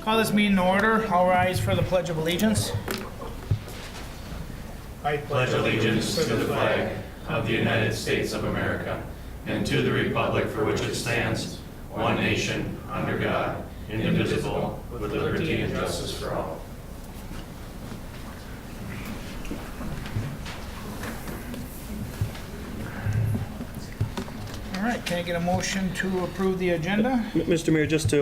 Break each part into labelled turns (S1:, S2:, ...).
S1: Call this meeting to order. I'll rise for the Pledge of Allegiance. I
S2: pledge allegiance to the flag of the United States of America and to the republic for which it stands, one nation, under God, indivisible, with liberty and justice for all.
S1: All right, can I get a motion to approve the agenda?
S3: Mr. Mayor, just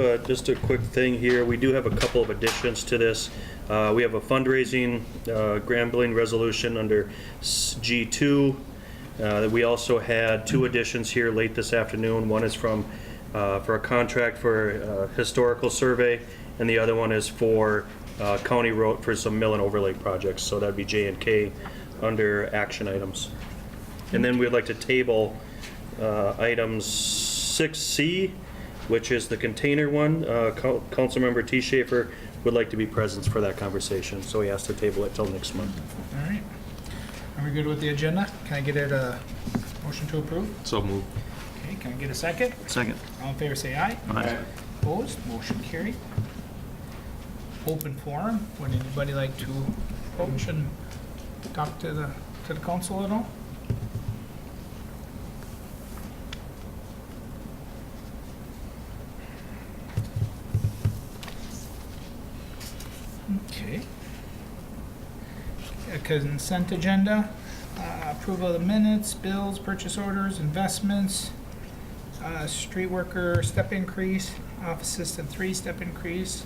S3: a quick thing here. We do have a couple of additions to this. We have a fundraising gambling resolution under G2. We also had two additions here late this afternoon. One is for a contract for historical survey, and the other one is for county road for some mill and overlay projects. So that'd be J and K under action items. And then we'd like to table items 6C, which is the container one. Councilmember T. Schaefer would like to be present for that conversation, so he has to table it till next month.
S1: All right. Are we good with the agenda? Can I get a motion to approve?
S4: So moved.
S1: Okay, can I get a second?
S4: Second.
S1: All in favor say aye.
S4: Aye.
S1: Opposed? Motion carried. Open forum. Would anybody like to approach and talk to the council at all? Okay. A consent agenda, approval of the minutes, bills, purchase orders, investments, street worker step increase, office assistant 3 step increase,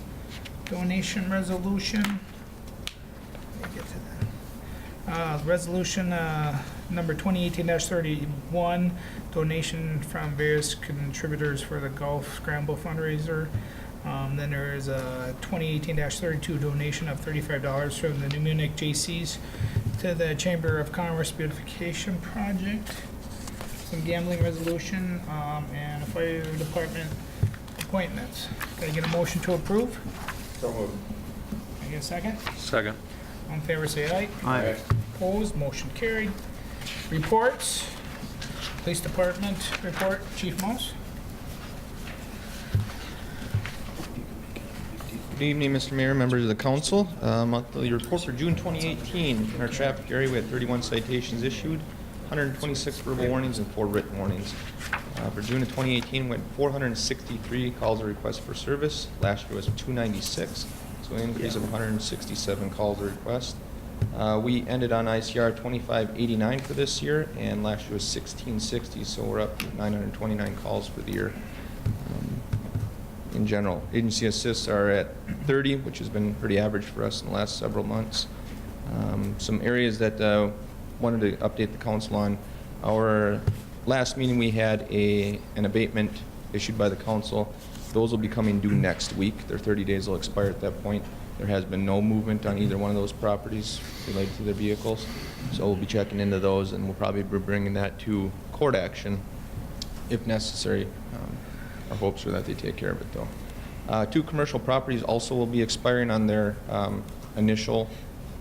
S1: donation resolution. Let me get to that. Resolution number 2018-31, donation from various contributors for the Golf Scramble fundraiser. Then there is a 2018-32 donation of $35 from the New Munich JCs to the Chamber of Commerce Beautification Project. Some gambling resolution, and a fire department appointments. Can I get a motion to approve?
S2: So moved.
S1: Can I get a second?
S4: Second.
S1: All in favor say aye.
S4: Aye.
S1: Opposed, motion carried. Reports. Police Department report, Chief Moss.
S5: Good evening, Mr. Mayor, members of the council. Monthly report for June 2018. In our traffic area, we had 31 citations issued, 126 verbal warnings, and 4 written warnings. For June of 2018, we had 463 calls or requests for service. Last year was 296, so an increase of 167 calls or requests. We ended on ICR 2589 for this year, and last year was 1660, so we're up to 929 calls for the year. In general, agency assists are at 30, which has been pretty average for us in the last several months. Some areas that wanted to update the council on. Our last meeting, we had an abatement issued by the council. Those will be coming due next week. Their 30 days will expire at that point. There has been no movement on either one of those properties related to their vehicles. So we'll be checking into those, and we'll probably be bringing that to court action if necessary. Our hopes are that they take care of it, though. 2 commercial properties also will be expiring on their initial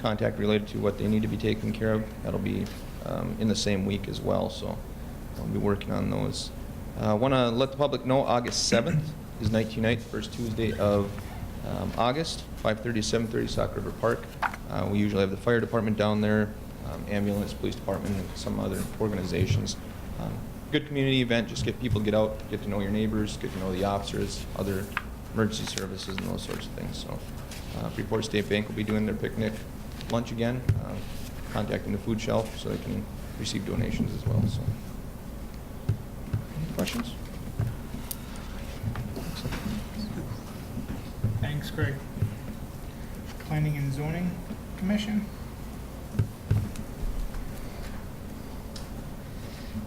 S5: contact related to what they need to be taken care of. That'll be in the same week as well, so I'll be working on those. I want to let the public know August 7th is night to night, first Tuesday of August, 5:30 to 7:30, Sauk River Park. We usually have the fire department down there, ambulance, police department, and some other organizations. Good community event, just get people, get out, get to know your neighbors, get to know the officers, other emergency services, and those sorts of things. So Freeport State Bank will be doing their picnic lunch again, contacting the food shelf so they can receive donations as well. So, any questions?
S1: Thanks, Greg. Planning and Zoning Commission.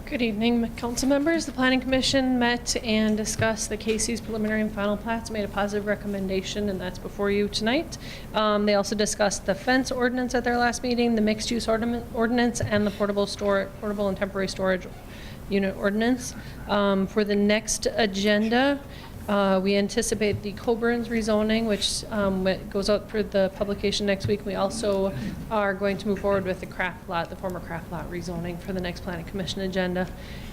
S6: Good evening, council members. The Planning Commission met and discussed the Casey's preliminary and final plats, made a positive recommendation, and that's before you tonight. They also discussed the fence ordinance at their last meeting, the mixed-use ordinance, and the portable and temporary storage unit ordinance. For the next agenda, we anticipate the Coburn's rezoning, which goes out for the publication next week. We also are going to move forward with the craft lot, the former craft lot rezoning for the next Planning Commission agenda,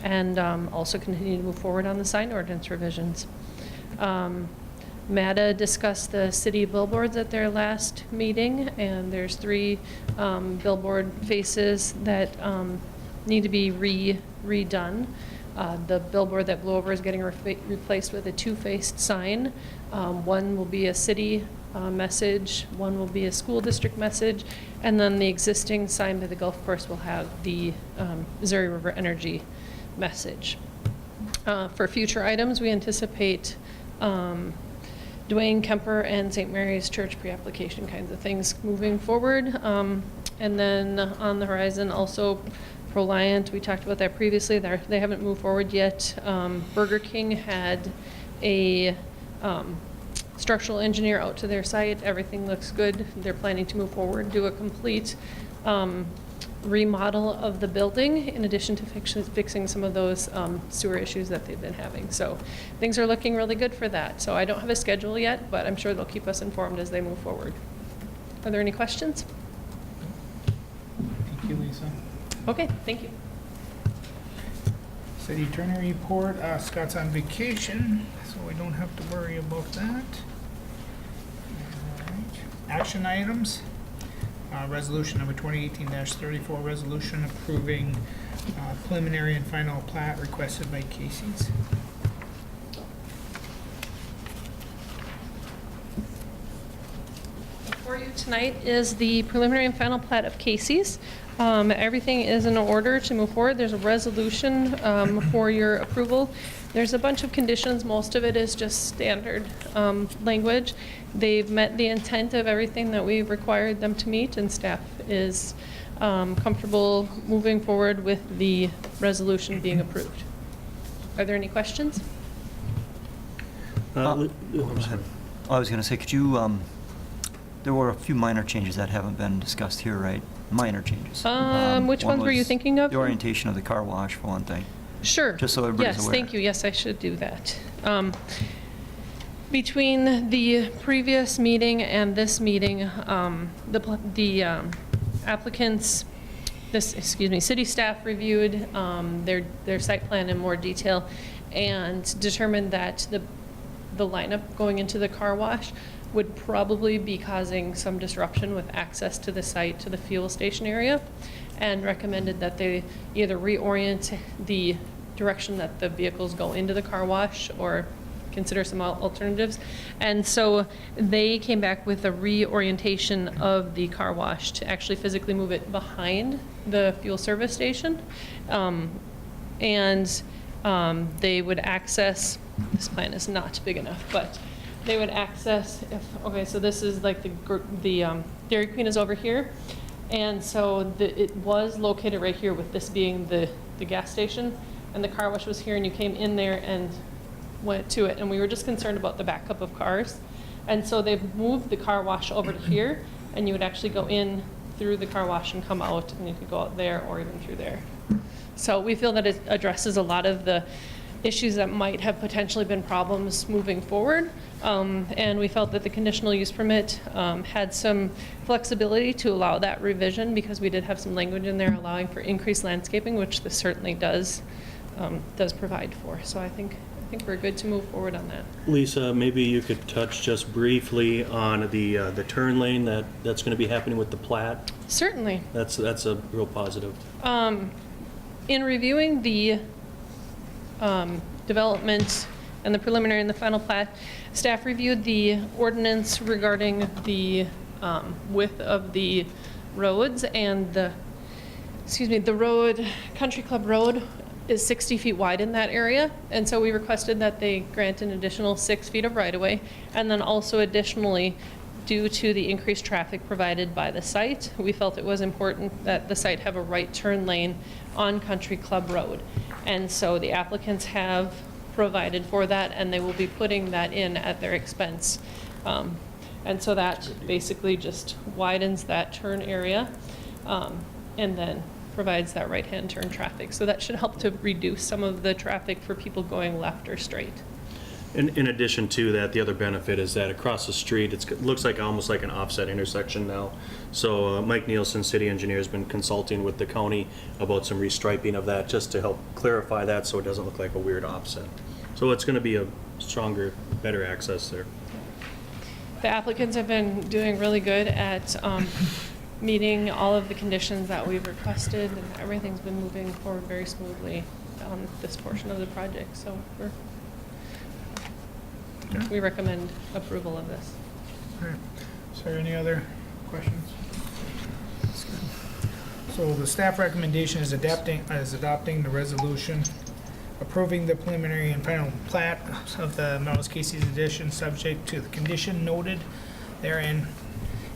S6: and also continue to move forward on the sign ordinance revisions. MATA discussed the city billboards at their last meeting, and there's 3 billboard faces that need to be redone. The billboard that blew over is getting replaced with a 2-faced sign. One will be a city message, one will be a school district message, and then the existing sign by the golf course will have the Missouri River Energy message. For future items, we anticipate Dwayne Kemper and St. Mary's Church pre-application kinds of things moving forward. And then on the horizon, also Proliant, we talked about that previously. They haven't moved forward yet. Burger King had a structural engineer out to their site. Everything looks good. They're planning to move forward, do a complete remodel of the building in addition to fixing some of those sewer issues that they've been having. So things are looking really good for that. So I don't have a schedule yet, but I'm sure they'll keep us informed as they move forward. Are there any questions?
S1: Thank you, Lisa.
S6: Okay, thank you.
S1: City Attorney report, Scott's on vacation, so we don't have to worry about that. All right. Action items, resolution number 2018-34, resolution approving preliminary and final plat requested by Casey's.
S6: For you tonight is the preliminary and final plat of Casey's. Everything is in order to move forward. There's a resolution for your approval. There's a bunch of conditions. Most of it is just standard language. They've met the intent of everything that we've required them to meet, and staff is comfortable moving forward with the resolution being approved. Are there any questions?
S3: I'm sorry.
S4: I was going to say, could you, there were a few minor changes that haven't been discussed here, right? Minor changes.
S6: Which
S4: One
S6: ones were you
S4: was
S6: thinking of?
S4: The orientation of the car wash, for one thing.
S6: Sure.
S4: Just so everybody's
S6: Yes,
S4: aware.
S6: thank you. Yes, I should do that. Between the previous meeting and this meeting, the applicants, city staff reviewed their site plan in more detail and determined that the lineup going into the car wash would probably be causing some disruption with access to the site, to the fuel station area, and recommended that they either reorient the direction that the vehicles go into the car wash or consider some alternatives. And so they came back with a reorientation of the car wash to actually physically move it behind the fuel service station. They would access, this plan is not big enough, but they would access, so this is like the Dairy Queen is over here. And so it was located right here, with this being the gas station, and the car wash was here, and you came in there and went to it. And we were just concerned about the backup of cars. And so they've moved the car wash over to here, and you would actually go in through the car wash and come out, and you could go out there or even through there. So we feel that it addresses a lot of the issues that might have potentially been problems moving forward. And we felt that the conditional use permit had some flexibility to allow that revision, because we did have some language in there allowing for increased landscaping, which this certainly does provide for. So I think we're good to move forward on that.
S3: Lisa, maybe you could touch just briefly on the turn lane that's going to be happening with the plat.
S6: Certainly.
S3: That's a real positive.
S6: In reviewing the development and the preliminary and the final plat, staff reviewed the ordinance regarding the width of the roads, and the road, Country Club Road is 60 feet wide in that area, and so we requested that they grant an additional 6 feet of right-of-way, and then also additionally, due to the increased traffic provided by the site, we felt it was important that the site have a right turn lane on Country Club Road. And so the applicants have provided for that, and they will be putting that in at their expense. And so that basically just widens that turn area, and then provides that right-hand turn traffic. So that should help to reduce some of the traffic for people going left or straight.
S3: In addition to that, the other benefit is that across the street, it looks like almost like an offset intersection now. So Mike Nielsen, city engineer, has been consulting with the county about some restriping of that, just to help clarify that so it doesn't look like a weird offset. So it's going to be a stronger, better access there.
S6: The applicants have been doing really good at meeting all of the conditions that we've requested, and everything's been moving forward very smoothly on this portion of the project, so we recommend approval of this.
S1: All right. Is there any other questions? So the staff recommendation is adopting the resolution approving the preliminary and final plat of the Melrose Casey's addition, subject to the condition noted therein,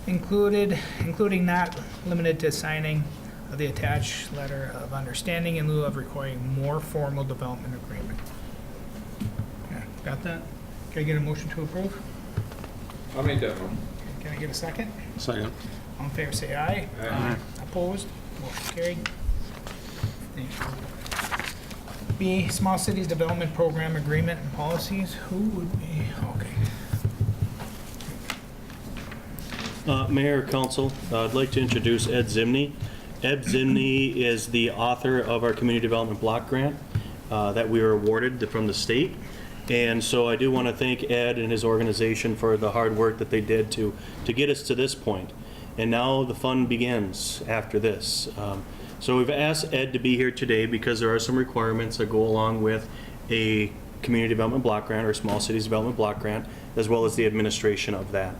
S1: including not limited to signing of the attached letter of understanding in lieu of requiring more formal development agreement. Okay, got that? Can I get a motion to approve?
S2: I'll make that one.
S1: Can I get a second?
S2: Second.
S1: All in favor, say aye.
S2: Aye.
S1: Opposed? Motion carried. Thank you. B, Small Cities Development Program Agreement and Policies. Who would be, okay.
S3: Mayor, Council, I'd like to introduce Ed Zimney. Ed Zimney is the author of our Community Development Block Grant that we were awarded from the state. And so I do want to thank Ed and his organization for the hard work that they did to get us to this point. And now the fun begins after this. So we've asked Ed to be here today because there are some requirements that go along with a Community Development Block Grant or Small Cities Development Block Grant, as well as the administration of that.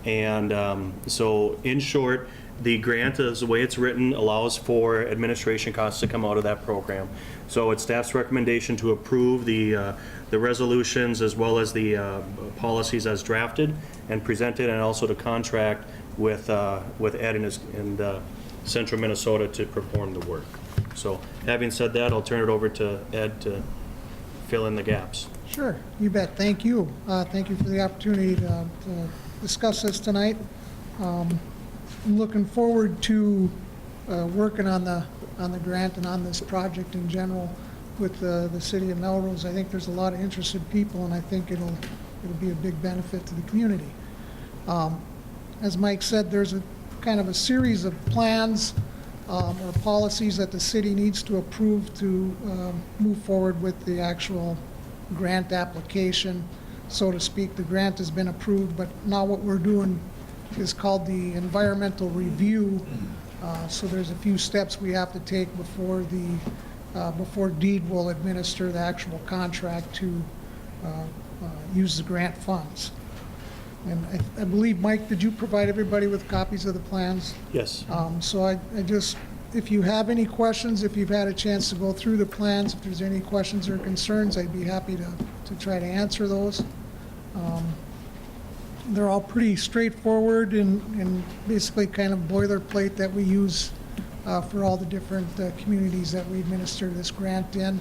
S3: And so in short, the grant, as the way it's written, allows for administration costs to come out of that program. So it's staff's recommendation to approve the resolutions as well as the policies as drafted and presented, and also to contract with Ed and Central Minnesota to perform the work. So having said that, I'll turn it over to Ed to fill in the gaps.
S7: Sure, you bet. Thank you. Thank you for the opportunity to discuss this tonight. I'm looking forward to working on the grant and on this project in general with the city of Melrose. I think there's a lot of interested people, and I think it'll be a big benefit to the community. As Mike said, there's a kind of a series of plans or policies that the city needs to approve to move forward with the actual grant application, so to speak. The grant has been approved, but now what we're doing is called the environmental review. So there's a few steps we have to take before DEED will administer the actual contract to use the grant funds. And I believe, Mike, did you provide everybody with copies of the plans?
S3: Yes.
S7: So I just, if you have any questions, if you've had a chance to go through the plans, if there's any questions or concerns, I'd be happy to try to answer those. They're all pretty straightforward and basically kind of boilerplate that we use for all the different communities that we administer this grant in.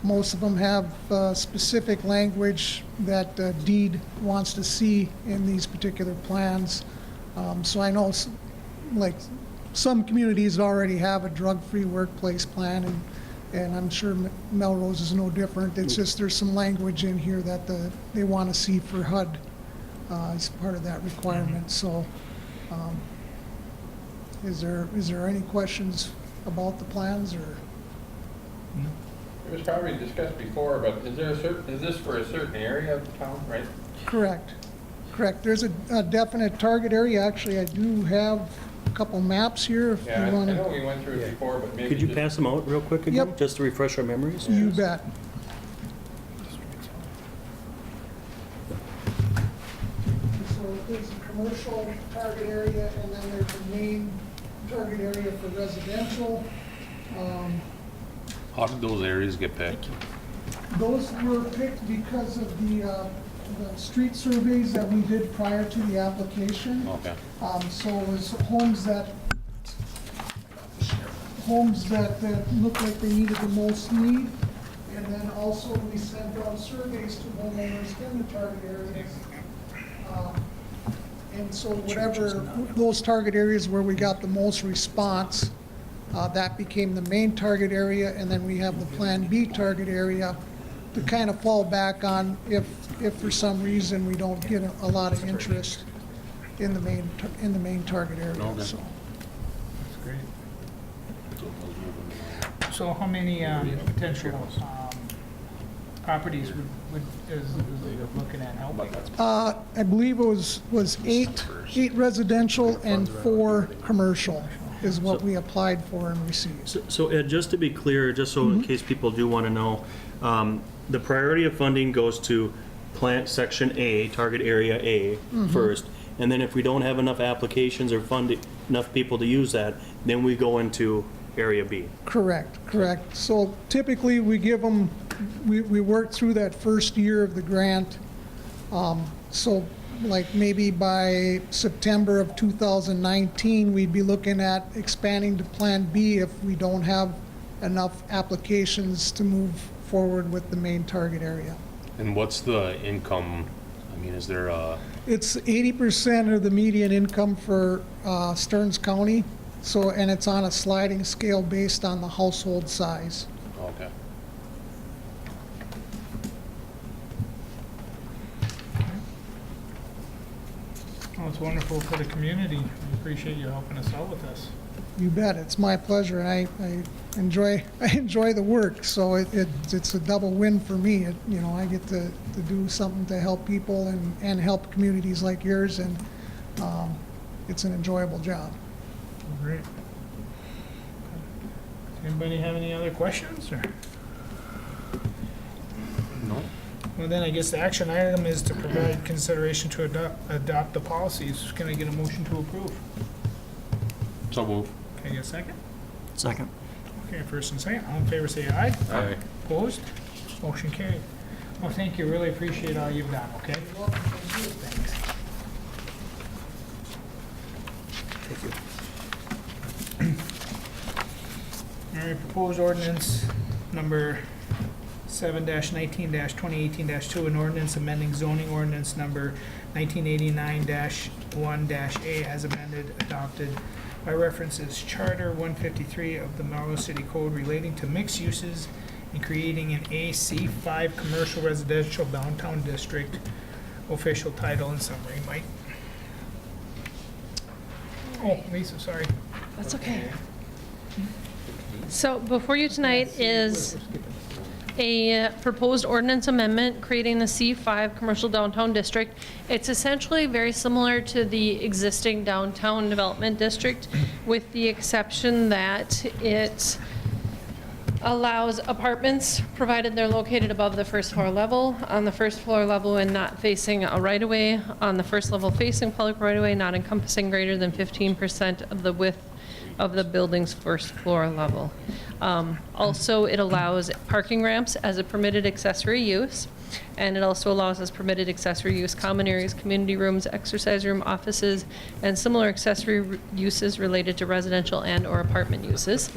S7: Most of them have specific language that DEED wants to see in these particular plans. So I know like some communities already have a drug-free workplace plan, and I'm sure Melrose is no different. It's just there's some language in here that they want to see for HUD as part of that requirement. So is there any questions about the plans, or?
S1: No.
S8: It was probably discussed before, but is this for a certain area of town, right?
S7: Correct. There's a definite target area. Actually, I do have a couple maps here if
S8: Yeah,
S7: you want
S8: I know
S7: to.
S8: we went through it before, but maybe
S3: Could you
S8: just-
S3: pass them out real quick again,
S7: Yep.
S3: just to refresh our memories?
S7: You bet. So there's a commercial target area, and then there's a main target area for residential.
S2: How did those areas get picked?
S7: Those were picked because of the street surveys that we did prior to the application.
S2: Okay.
S7: So it was homes that looked like they needed the most need. And then also we sent out surveys to homeowners in the target areas. And so whatever, those target areas where we got the most response, that became the main target area, and then we have the Plan B target area to kind of fall back on if for some reason we don't get a lot of interest in the main target area.
S3: Okay.
S7: So
S1: That's great. So how many potential properties is looking at helping?
S7: I believe it was eight residential and 4 commercial is what we applied for and received.
S3: So Ed, just to be clear, just so in case people do want to know, the priority of funding goes to plant section A, target area A first, and then if we don't have enough applications or enough people to use that, then we go into area B.
S7: Correct. So typically, we give them, we work through that first year of the grant. So like maybe by September of 2019, we'd be looking at expanding to Plan B if we don't have enough applications to move forward with the main target area.
S9: And what's the income? I mean, is there a,
S7: It's 80% of the median income for Stearns County, so, and it's on a sliding scale based on the household size.
S9: okay.
S1: Well, it's wonderful for the community. We appreciate you helping us out with this.
S7: You bet, it's my pleasure. I enjoy the work, so it's a double win for me. I get to do something to help people and help communities like yours, and it's an enjoyable job.
S1: Great. Anybody have any other questions, or?
S9: No?
S1: Well, then I guess the action item is to provide consideration to adopt the policies. Can I get a motion to approve?
S9: So move.
S1: Can I get a second?
S4: Second.
S1: Okay, first and second. All in favor, say aye.
S9: Aye.
S1: Opposed? Motion carried. Well, thank you. Really appreciate all you've done, okay? Thanks. All right, proposed ordinance number 7-19-2018-2, an ordinance amending zoning ordinance number 1989-1-A as amended, adopted by references Charter 153 of the Melrose City Code relating to mixed uses and creating an AC5 commercial residential downtown district. Official title and summary, Mike. Oh, Lisa, sorry.
S6: That's okay. So before you tonight is a proposed ordinance amendment creating the C5 Commercial Downtown District. It's essentially very similar to the existing downtown development district, with the exception that it allows apartments, provided they're located above the first floor level, on the first floor level and not facing a right-of-way, on the first level facing public right-of-way, not encompassing greater than 15% of the width of the building's first floor level. Also, it allows parking ramps as a permitted accessory use, and it also allows as permitted accessory use common areas, community rooms, exercise room, offices, and similar accessory uses related to residential and/or apartment uses.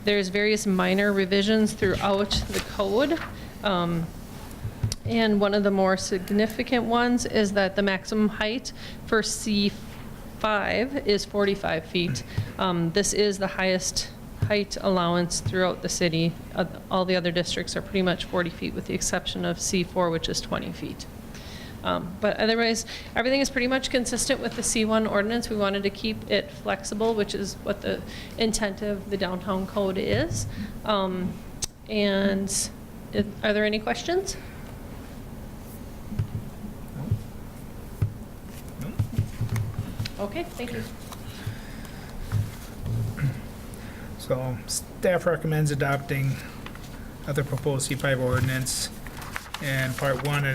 S6: There's various minor revisions throughout the code. And one of the more significant ones is that the maximum height for C5 is 45 feet. This is the highest height allowance throughout the city. All the other districts are pretty much 40 feet with the exception of C4, which is 20 feet. But otherwise, everything is pretty much consistent with the C1 ordinance. We wanted to keep it flexible, which is what the intent of the downtown code is. Are there any questions? Okay, thank you.
S1: So staff recommends adopting of the proposed C5 ordinance. And part one,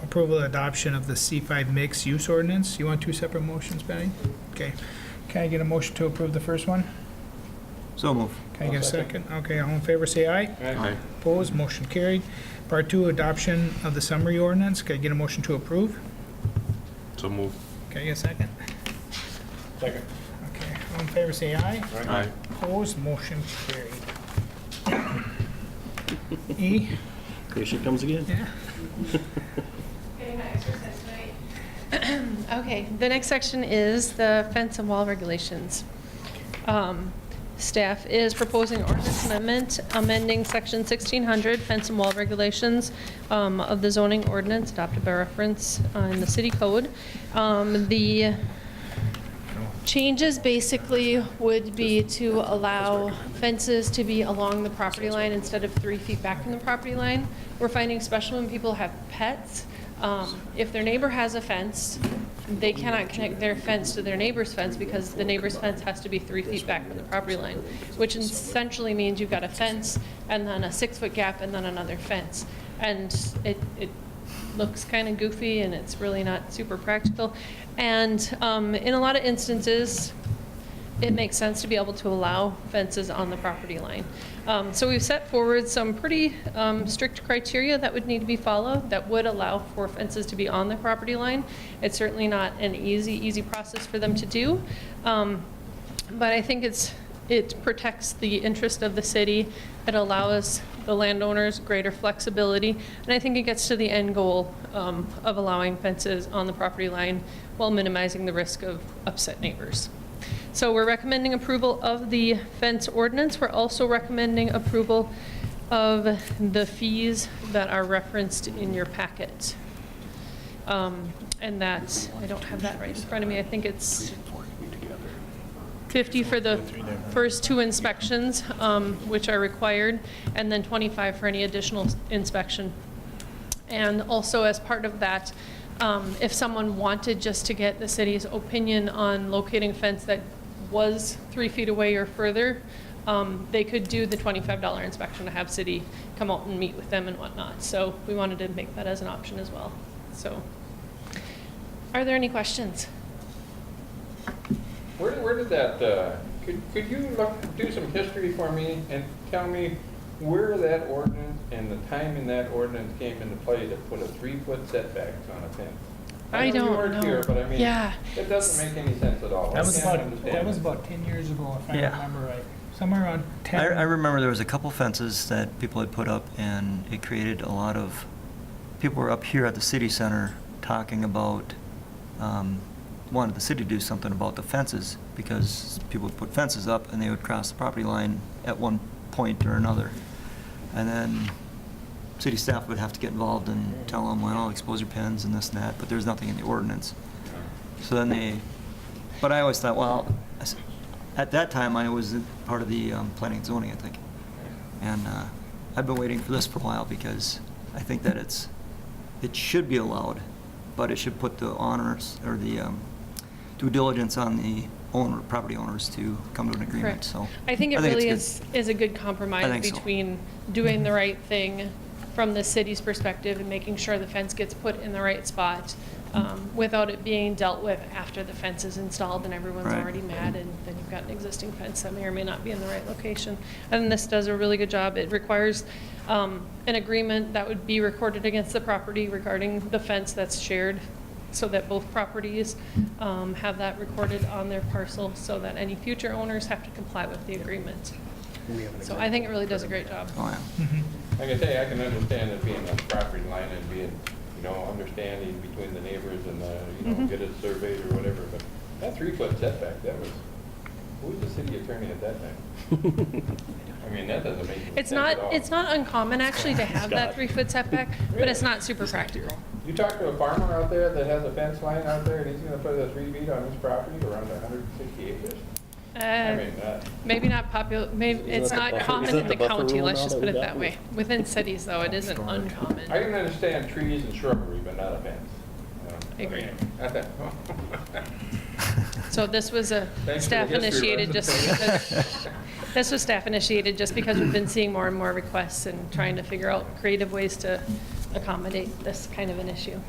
S1: approval and adoption of the C5 mixed use ordinance. You want two separate motions, Benny? Okay. Can I get a motion to approve the first one?
S4: So move.
S1: Can I get a second? Okay, all in favor, say aye.
S9: Aye.
S1: Opposed, motion carried. Part two, adoption of the summary ordinance. Can I get a motion to approve?
S9: So move.
S1: Can I get a second?
S8: Second.
S1: Okay, all in favor, say aye.
S9: Aye.
S1: Opposed, motion carried. E?
S3: Here she comes again.
S1: Yeah.
S6: Getting my exercise tonight. Okay, the next section is the fence and wall regulations. Staff is proposing ordinance amendment, amending section 1600 fence and wall regulations of the zoning ordinance adopted by reference in the city code. Changes basically would be to allow fences to be along the property line instead of 3 feet back from the property line. We're finding, especially when people have pets, if their neighbor has a fence, they cannot connect their fence to their neighbor's fence because the neighbor's fence has to be 3 feet back from the property line, which essentially means you've got a fence and then a 6-foot gap and then another fence. And it looks kind of goofy and it's really not super practical. And in a lot of instances, it makes sense to be able to allow fences on the property line. So we've set forward some pretty strict criteria that would need to be followed that would allow for fences to be on the property line. It's certainly not an easy process for them to do. But I think it protects the interest of the city. It allows the landowners greater flexibility. And I think it gets to the end goal of allowing fences on the property line while minimizing the risk of upset neighbors. So we're recommending approval of the fence ordinance. We're also recommending approval of the fees that are referenced in your packet. And that, I don't have that right in front of me. I think it's 50 for the first 2 inspections, which are required, and then 25 for any additional inspection. And also as part of that, if someone wanted just to get the city's opinion on locating a fence that was 3 feet away or further, they could do the $25 inspection to have city come out and meet with them and whatnot. So we wanted to make that as an option as well. So, are there any questions?
S8: Where did that, could you do some history for me and tell me where that ordinance and the time in that ordinance came into play to put a 3-foot setback on a fence?
S6: I
S8: know you
S6: don't
S8: weren't
S6: know.
S8: here, but I mean,
S6: Yeah.
S8: it doesn't make any sense at all.
S1: That was
S8: I can't understand it.
S1: about 10 years ago, if I
S4: Yeah.
S1: remember right. Somewhere around 10.
S4: I remember there was a couple fences that people had put up, and it created a lot of, people were up here at the city center talking about, wanted the city to do something about the fences, because people would put fences up and they would cross the property line at one point or another. And then city staff would have to get involved and tell them, well, exposure pens and this and that, but there's nothing in the ordinance. So then but I always thought, well, at that time, I was part of the planning and zoning, I think. And I've been waiting for this for a while because I think that it should be allowed, but it should put the owners, or the due diligence on the property owners to come to an agreement,
S6: Correct.
S4: so.
S6: I think it really
S4: it's
S6: is a good
S4: I
S6: compromise
S4: think so.
S6: between doing the right thing from the city's perspective and making sure the fence gets put in the right spot without it being dealt with after the fence is installed and everyone's
S4: Right.
S6: already mad, and then you've got an existing fence that may or may not be in the right location. And this does a really good job. It requires an agreement that would be recorded against the property regarding the fence that's shared, so that both properties have that recorded on their parcel, so that any future owners have to comply with the agreement. So I think it really does a great job.
S4: Oh, yeah.
S8: Like I say, I can understand it being on the property line and being, understanding between the neighbors and get it surveyed or whatever, but that 3-foot setback, who was the city attorney at that time? I mean, that doesn't make any sense at all.
S6: It's not uncommon actually to have that 3-foot setback, but it's not super practical.
S8: You talk to a farmer out there that has a fence line out there and he's gonna put a 3 feet on his property around 160 acres? I mean,
S6: Maybe not popular, maybe it's not
S3: Is
S6: common
S3: that
S6: in
S3: the
S6: the
S3: buffer
S6: county,
S3: rule
S6: let's
S3: now
S6: just
S3: that
S6: put
S3: we
S6: it
S3: got?
S6: that way. Within cities though, it isn't
S8: I
S6: uncommon.
S8: can understand trees and shrubbery, but not a fence.
S6: I agree. So this was a
S8: Thanks for the
S6: staff
S8: history
S6: initiated just
S8: lesson.
S6: because, this was staff initiated just because we've been seeing more and more requests and trying to figure out creative ways to accommodate this kind of an issue.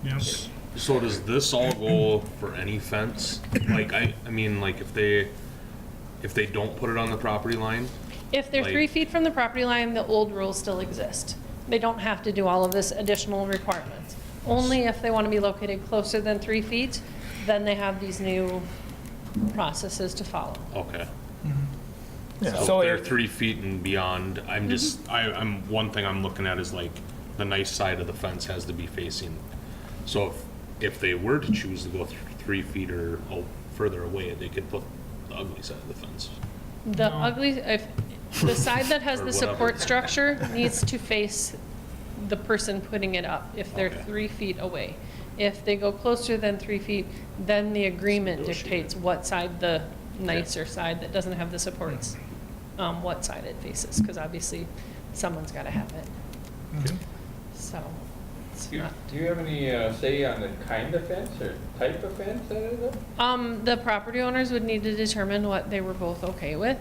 S1: Yes.
S9: So does this all go for any fence? Like, I mean, like if they don't put it on the property line?
S6: If they're
S9: Like-
S6: 3 feet from the property line, the old rules still exist. They don't have to do all of this additional requirements. Only if they want to be located closer than 3 feet, then they have these new processes to follow.
S9: Okay.
S1: Yeah.
S9: So
S1: So
S9: if they're
S1: if-
S9: 3 feet and beyond, I'm just, one thing I'm looking at is like, the nice side of the fence has to be facing. So if they were to choose to go 3 feet or further away, they could put the ugly side of the fence.
S6: The ugly, if, the side that has
S9: Or
S6: the
S9: whatever.
S6: support structure needs to face the person putting it up if they're
S9: Okay.
S6: 3 feet away. If they go closer than 3 feet, then the agreement dictates what side, the nicer side that doesn't have the supports, what side it faces, because obviously someone's got to have it.
S1: Mhm.
S6: So, it's
S8: Do
S6: not.
S8: you have any say on the kind of fence or type of fence that is up?
S6: The property owners would need to determine what they were both okay with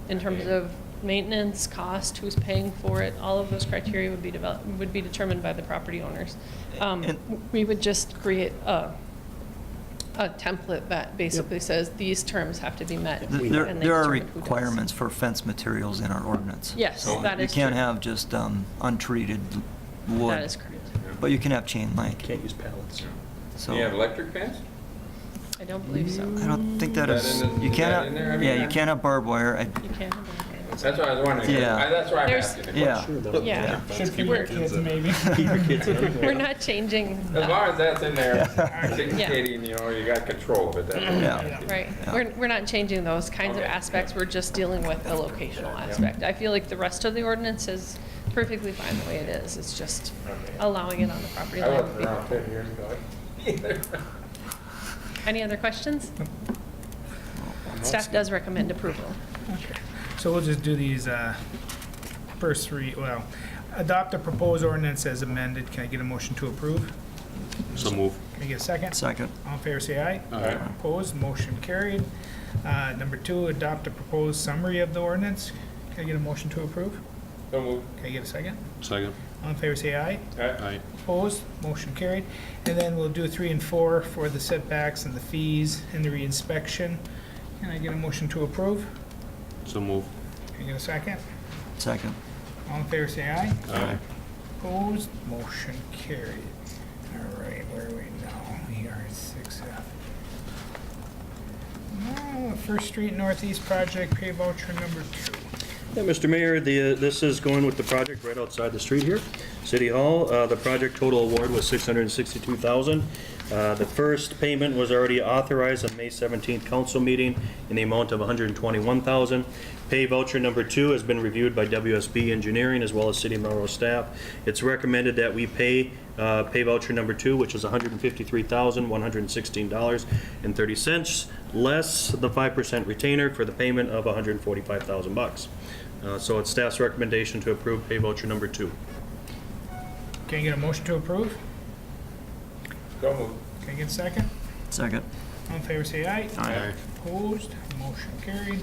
S6: in terms
S8: Okay.
S6: of maintenance, cost, who's paying for it. All of those criteria would be determined by the property owners.
S4: And-
S6: We would just create a template that basically says these terms have to be met.
S4: There
S6: and they
S4: there are
S6: determine who does.
S4: requirements for fence materials in our ordinance.
S6: Yes,
S4: So
S6: that is
S4: You can't
S6: true.
S4: have just untreated wood.
S6: That is correct.
S4: But you can have chain link.
S3: Can't use pallets.
S4: So
S8: Do you have electric fence?
S6: I don't believe so.
S4: I don't think that
S8: Is
S4: is,
S8: that in the-
S4: you
S8: is
S4: can't,
S8: that in there? I mean,
S4: yeah, you can't have barbed wire.
S6: You can't have it.
S8: That's what I was wondering.
S4: Yeah.
S8: That's why I'm
S6: There's-
S8: asking the question.
S4: Yeah.
S6: Yeah.
S1: Should feed your kids maybe.
S6: We're not changing
S8: As
S6: that.
S8: long as that's in there, dictating, you got control of it. That's all.
S4: Yeah.
S6: Right.
S4: Yeah.
S6: We're not changing those kinds of
S8: Okay.
S6: aspects. We're just dealing with the locational aspect. I feel like the rest of the ordinance is perfectly fine the way it is. It's just
S8: Okay.
S6: allowing it on the property
S8: I
S6: line.
S8: wasn't
S6: would be
S8: around 10 years ago either.
S6: Any other questions? Staff does recommend approval.
S1: Okay. So we'll just do these first three, adopt the proposed ordinance as amended. Can I get a motion to approve?
S9: So move.
S1: Can I get a second?
S4: Second.
S1: All in favor, say aye.
S9: Aye.
S1: Opposed, motion carried. Number 2, adopt a proposed summary of the ordinance. Can I get a motion to approve?
S8: So move.
S1: Can I get a second?
S9: Second.
S1: All in favor, say aye.
S9: Aye.
S1: Opposed, motion carried. And then we'll do 3 and 4 for the setbacks and the fees and the reinspection. Can I get a motion to approve?
S9: So move.
S1: Can I get a second?
S4: Second.
S1: All in favor, say aye.
S9: Aye.
S1: Opposed, motion carried. All right, where are we now? We are at 6F. Now, First Street Northeast Project, pay voucher number 2.
S3: Yeah, Mr. Mayor, this is going with the project right outside the street here, City Hall. The project total award was $662,000. The first payment was already authorized on May 17th council meeting in the amount of $121,000. Pay voucher number 2 has been reviewed by WSB Engineering as well as City of Melrose staff. It's recommended that we pay voucher number 2, which is $153,116.30, less the 5% retainer for the payment of $145,000. So it's staff's recommendation to approve pay voucher number 2.
S1: Can I get a motion to approve?
S8: So move.
S1: Can I get a second?
S4: Second.
S1: All in favor, say aye.
S9: Aye.
S1: Opposed, motion carried.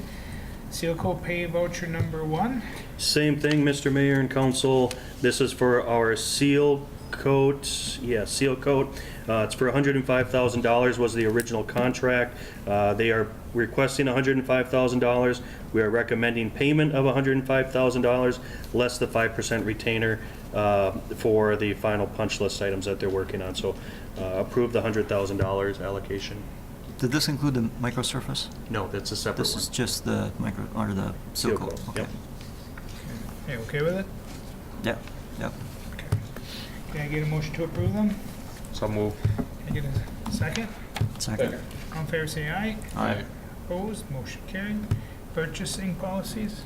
S1: Seal coat pay voucher number 1.
S3: Same thing, Mr. Mayor and Council. This is for our seal coat. Seal coat. It's for $105,000 was the original contract. They are requesting $105,000. We are recommending payment of $105,000, less the 5% retainer for the final punch list items that they're working on. So approve the $100,000 allocation.
S4: Did this include the microsurface?
S3: No, that's a separate
S4: This
S3: one.
S4: is just the micro, or the seal
S3: Seal
S4: coat?
S3: coat,
S4: Okay.
S3: yep.
S1: Are you okay with it?
S4: Yeah, yep.
S1: Okay. Can I get a motion to approve them?
S9: So move.
S1: Can I get a second?
S4: Second.
S1: All in favor, say aye.
S4: Aye.
S1: Opposed, motion carried. Purchasing policies?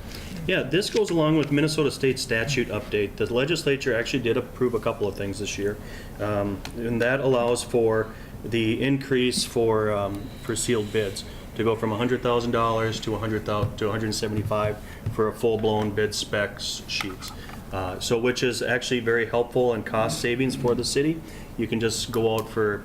S3: Yeah, this goes along with Minnesota State statute update. The legislature actually did approve a couple of things this year. And that allows for the increase for sealed bids to go from $100,000 to $175,000 for a full-blown bid specs sheets. So which is actually very helpful and cost savings for the city. You can just go out for,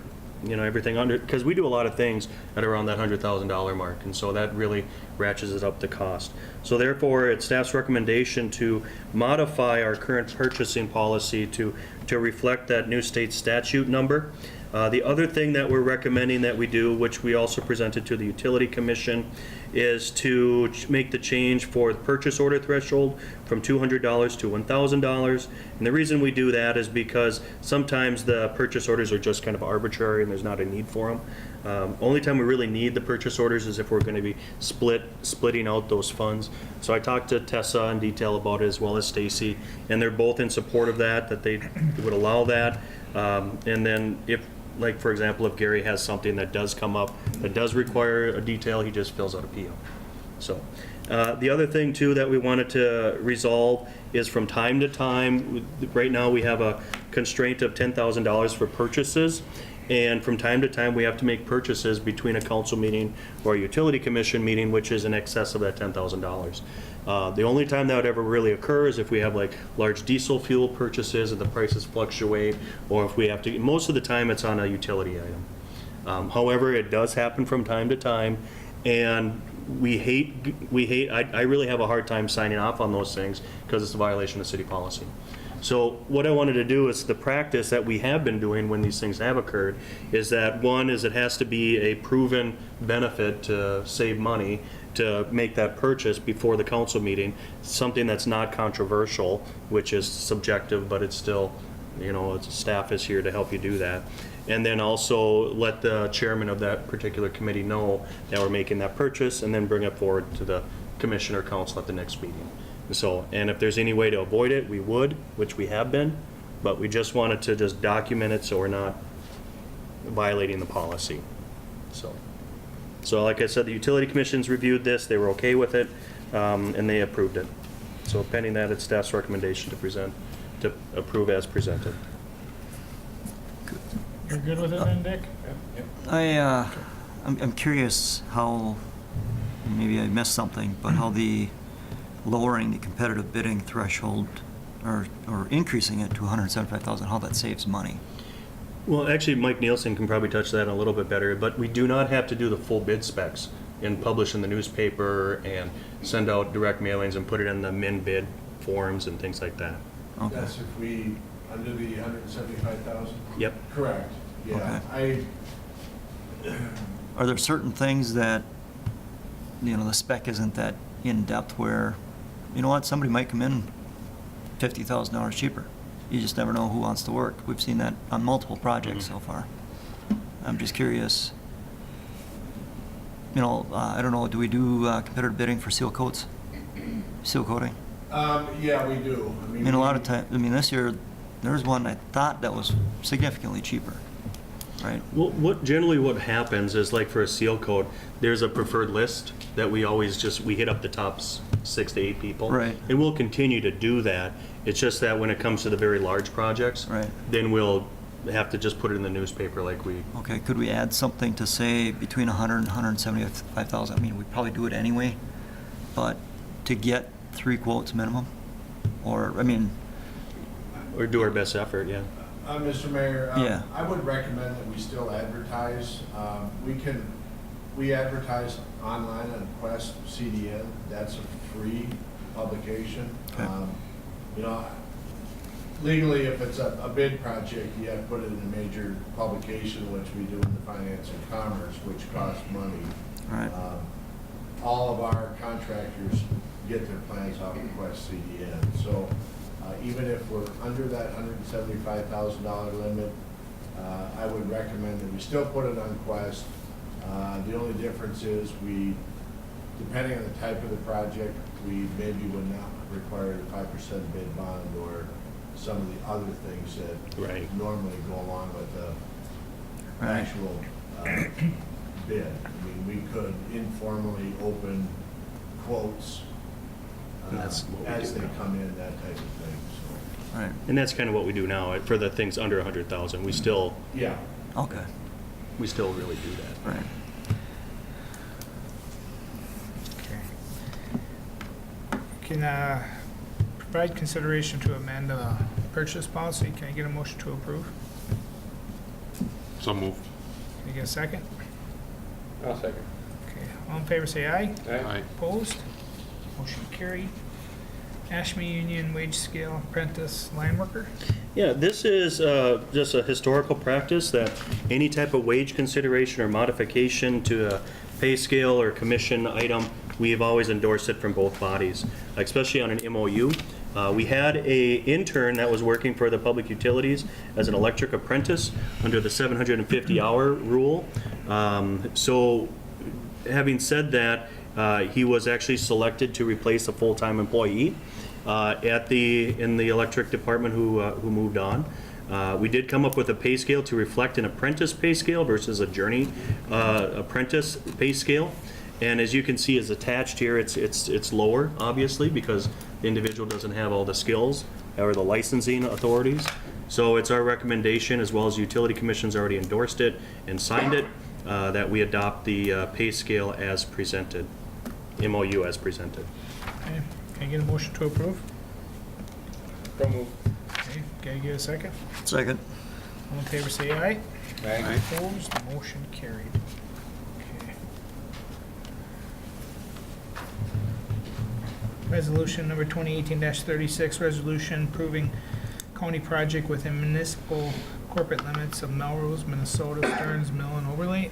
S3: everything under, because we do a lot of things at around that $100,000 mark, and so that really ratchets it up the cost. So therefore, it's staff's recommendation to modify our current purchasing policy to reflect that new state statute number. The other thing that we're recommending that we do, which we also presented to the Utility Commission, is to make the change for the purchase order threshold from $200 to $1,000. And the reason we do that is because sometimes the purchase orders are just kind of arbitrary and there's not a need for them. Only time we really need the purchase orders is if we're going to be splitting out those funds. So I talked to Tessa in detail about it as well as Stacy, and they're both in support of that they would allow that. And then if, like for example, if Gary has something that does come up that does require a detail, he just fills out a PO. So the other thing too that we wanted to resolve is from time to time, right now we have a constraint of $10,000 for purchases. And from time to time, we have to make purchases between a council meeting or a utility commission meeting, which is in excess of that $10,000. The only time that would ever really occur is if we have like large diesel fuel purchases and the prices fluctuate, or if we have to, most of the time it's on a utility item. However, it does happen from time to time, and I really have a hard time signing off on those things because it's a violation of city policy. So what I wanted to do is the practice that we have been doing when these things have occurred is that one is it has to be a proven benefit to save money to make that purchase before the council meeting, something that's not controversial, which is subjective, but it's still, staff is here to help you do that. And then also let the chairman of that particular committee know that we're making that purchase, and then bring it forward to the commission or council at the next meeting. So, and if there's any way to avoid it, we would, which we have been, but we just wanted to just document it so we're not violating the policy. So like I said, the utility commissions reviewed this, they were okay with it, and they approved it. So pending that, it's staff's recommendation to approve as presented.
S1: You're good with it then, Dick?
S4: I'm curious how, maybe I missed something, but how the lowering the competitive bidding threshold or increasing it to $175,000, how that saves money.
S3: Well, actually, Mike Nielsen can probably touch that a little bit better, but we do not have to do the full bid specs and publish in the newspaper and send out direct mailings and put it in the min bid forms and things like that.
S4: Okay.
S10: That's if we, under the 175,000?
S3: Yep.
S10: Correct, yeah.
S4: Are there certain things that, the spec isn't that in-depth where, somebody might come in $50,000 cheaper? You just never know who wants to work. We've seen that on multiple projects so far. I'm just curious, I don't know, do we do competitive bidding for seal coats? Seal coating?
S10: Yeah, we do.
S4: A lot of time, this year, there was one I thought that was significantly cheaper, right?
S3: Well, what happens is, like for a seal coat, there's a preferred list that we always we hit up the top 6 to 8 people.
S4: Right.
S3: And we'll continue to do that. It's just that when it comes to the very large projects,
S4: Right.
S3: then we'll have to just put it in the newspaper like we.
S4: Okay, could we add something to say between 100 and 175,000? We probably do it anyway, but to get 3 quotes minimum? Or
S3: Or do our best effort, yeah.
S10: Mr. Mayor,
S4: Yeah.
S10: I would recommend that we still advertise. We advertise online on Quest CDN. That's a free publication.
S4: Okay.
S10: Legally, if it's a bid project, you have to put it in a major publication, which we do in the Finance and Commerce, which costs money.
S4: Right.
S10: All of our contractors get their plans off of Quest CDN. So even if we're under that $175,000 limit, I would recommend that we still put it on Quest. The only difference is depending on the type of the project, we maybe would not require the 5% bid bond or some of the other things that
S3: Right.
S10: normally go along with the
S4: Right.
S10: actual bid. We could informally open quotes
S3: That's what we
S10: as
S3: do
S10: they
S3: now.
S10: come in, that type of thing, so.
S4: Right,
S3: And that's kind of what we do now for the things under 100,000. We still
S10: Yeah.
S4: okay,
S3: really do that.
S4: right.
S1: Can provide consideration to amend the purchase policy. Can I get a motion to approve?
S9: So moved.
S1: Can I get a second?
S8: I'll second.
S1: Okay, all in favor say aye.
S9: Aye.
S1: Opposed? Motion carried. Ashby Union Wage Scale Apprentice Line Worker.
S3: Yeah, this is just a historical practice that any type of wage consideration or modification to a pay scale or commission item, we have always endorsed it from both bodies, especially on an MOU. We had a intern that was working for the public utilities as an electric apprentice under the 750-hour rule. So having said that, he was actually selected to replace a full-time employee in the electric department who moved on. We did come up with a pay scale to reflect an apprentice pay scale versus a journey apprentice pay scale. And as you can see, is attached here, it's lower, obviously, because the individual doesn't have all the skills or the licensing authorities. So it's our recommendation, as well as the Utility Commission's already endorsed it and signed it, that we adopt the pay scale as presented, MOU as presented.
S1: Okay, can I get a motion to approve?
S8: So move.
S1: Okay, can I get a second?
S4: Second.
S1: All in favor, say aye.
S8: Aye.
S1: Opposed, motion carried. Okay. Resolution number 2018-36, resolution approving county project within municipal corporate limits of Melrose, Minnesota, Stearns Mill and Overlay.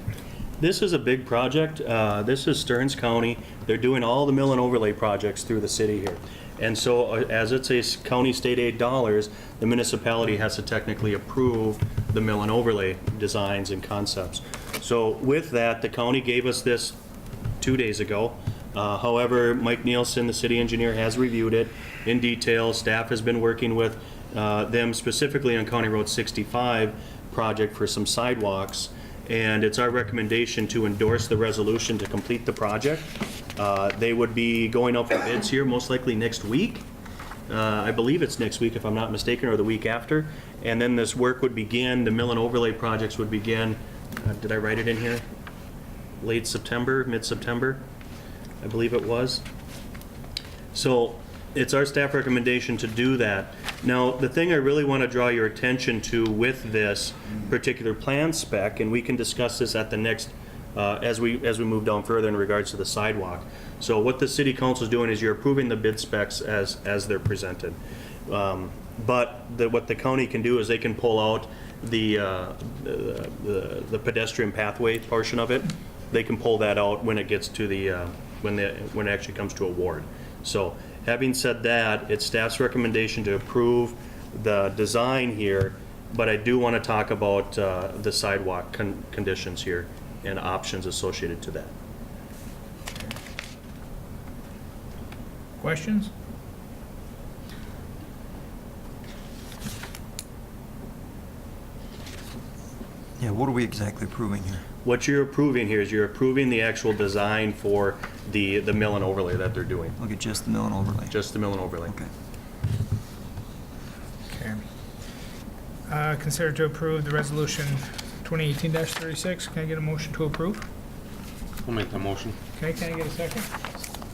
S3: This is a big project. This is Stearns County. They're doing all the mill and overlay projects through the city here. And so as it's a county state aid dollars, the municipality has to technically approve the mill and overlay designs and concepts. So with that, the county gave us this 2 days ago. However, Mike Nielsen, the city engineer, has reviewed it in detail. Staff has been working with them specifically on County Road 65 project for some sidewalks. And it's our recommendation to endorse the resolution to complete the project. They would be going out for bids here most likely next week. I believe it's next week if I'm not mistaken, or the week after. And then this work would begin, the mill and overlay projects would begin, did I write it in here? Late September, mid-September, I believe it was. So it's our staff recommendation to do that. Now, the thing I really want to draw your attention to with this particular plan spec, and we can discuss this at the next, as we move down further in regards to the sidewalk. So what the city council is doing is you're approving the bid specs as they're presented. But what the county can do is they can pull out the pedestrian pathway portion of it. They can pull that out when it gets to the, when it actually comes to award. So having said that, it's staff's recommendation to approve the design here, but I do want to talk about the sidewalk conditions here and options associated to that.
S1: Questions?
S4: Yeah, what are we exactly approving here?
S3: What you're approving here is you're approving the actual design for the mill and overlay that they're doing.
S4: Look at just the mill and overlay.
S3: Just the mill and overlay.
S4: Okay.
S1: Okay. Consider to approve the resolution 2018-36. Can I get a motion to approve?
S9: I'll make the motion.
S1: Okay, can I get a second?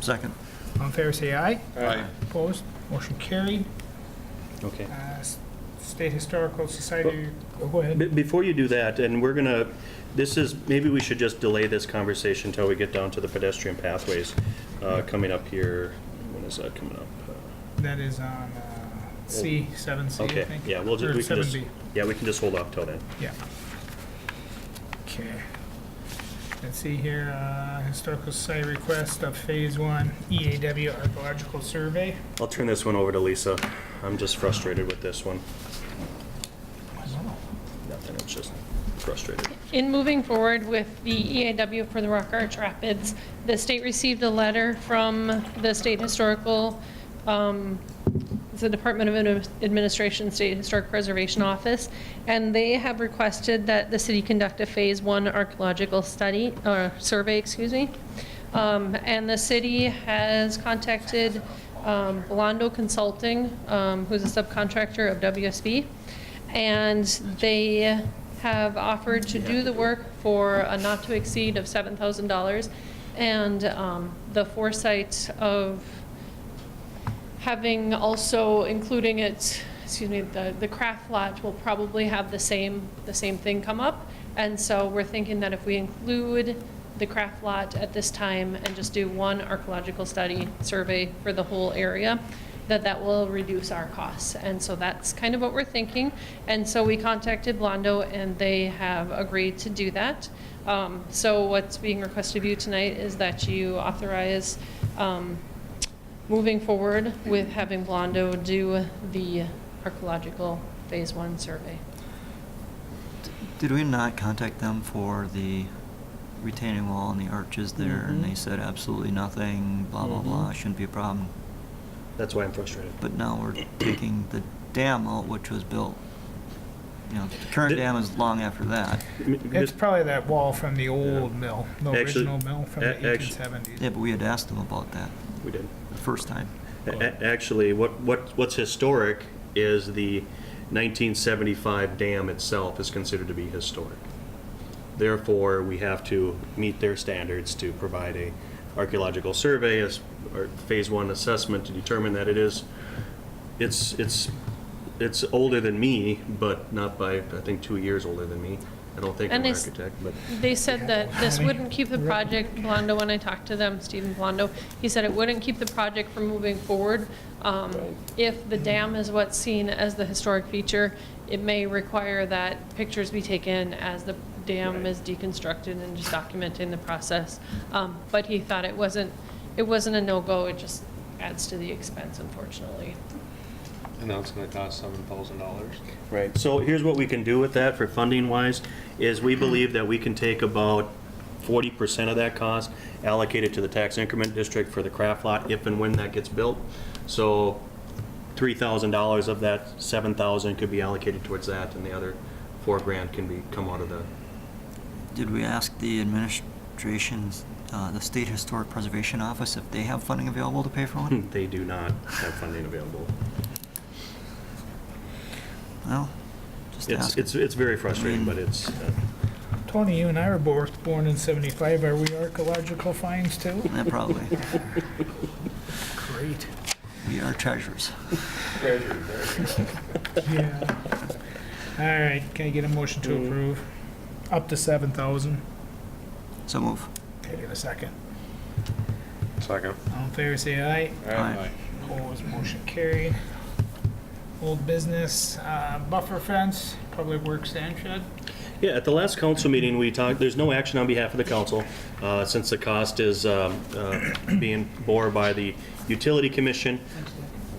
S4: Second.
S1: All in favor, say aye.
S9: Aye.
S1: Opposed, motion carried.
S3: Okay.
S1: State Historical Society, go ahead.
S3: Before you do that, and we're gonna, maybe we should just delay this conversation until we get down to the pedestrian pathways coming up here. When is that coming up?
S1: That is on C, 7C, I
S3: Okay,
S1: think.
S3: yeah,
S1: Or
S3: we can just,
S1: 7B.
S3: yeah, we can just hold off till then.
S1: Yeah. Okay. Let's see here, Historical Society request of Phase 1 EAW Archaeological Survey.
S3: I'll turn this one over to Lisa. I'm just frustrated with this one. Nothing, it's just frustrated.
S6: In moving forward with the EAW for the Rock Arch Rapids, the state received a letter from the State Historical, the Department of Administration State Historic Preservation Office, and they have requested that the city conduct a Phase 1 archaeological study, or survey, excuse me. And the city has contacted Blondo Consulting, who's a subcontractor of WSB, and they have offered to do the work for a not to exceed of $7,000, and the foresight of having also including it, excuse me, the craft lot will probably have the same thing come up, and so we're thinking that if we include the craft lot at this time and just do one archaeological study survey for the whole area, that will reduce our costs. And so that's kind of what we're thinking. And so we contacted Blondo and they have agreed to do that. So what's being requested of you tonight is that you authorize moving forward with having Blondo do the archaeological Phase 1 survey.
S4: Did we not contact them for the retaining wall and the arches there? And they said absolutely nothing, blah, blah, blah, shouldn't be a problem.
S3: That's why I'm frustrated.
S4: But now we're taking the dam out, which was built, you know, the current dam is long after that.
S1: It's probably that wall from the old mill, the
S3: Actually-
S1: original mill from the
S3: actually-
S1: 1870s.
S4: Yeah, but we had asked them about that
S3: We did.
S4: the first time.
S3: Actually, what's historic is the 1975 dam itself is considered to be historic. Therefore, we have to meet their standards to provide a archaeological survey or phase 1 assessment to determine that it's older than me, but not by, I think, 2 years older than me. I don't think I'm
S6: And
S3: an
S6: it's-
S3: architect, but
S6: They said that this wouldn't keep the project, Blondo, when I talked to them, Stephen Blondo, he said it wouldn't keep the project from moving forward. If the dam is what's seen as the historic feature, it may require that pictures be taken as the dam is deconstructed and just documenting the process. But he thought it wasn't a no-go, it just adds to the expense, unfortunately.
S9: And now it's gonna cost $7,000.
S3: right. So here's what we can do with that for funding wise, is we believe that we can take about 40% of that cost, allocate it to the tax increment district for the craft lot, if and when that gets built. So $3,000 of that $7,000 could be allocated towards that, and the other $4,000 can come out of the,
S4: Did we ask the administration's, the State Historic Preservation Office if they have funding available to pay for one?
S3: they do not have funding available.
S4: Well, just ask.
S3: It's very frustrating, but it's,
S1: Tony, you and I were both born in 75. Are we archaeological finds too?
S4: Yeah, probably.
S1: Great.
S4: We are treasurers.
S1: Yeah. All right, can I get a motion to approve? Up to 7,000.
S4: So move.
S1: Can I get a second?
S9: Second.
S1: All in favor, say aye.
S4: Aye.
S1: Opposed, motion carried. Old business, buffer fence, public works and shed.
S3: yeah, at the last council meeting, we talked, there's no action on behalf of the council, since the cost is being bore by the utility commission.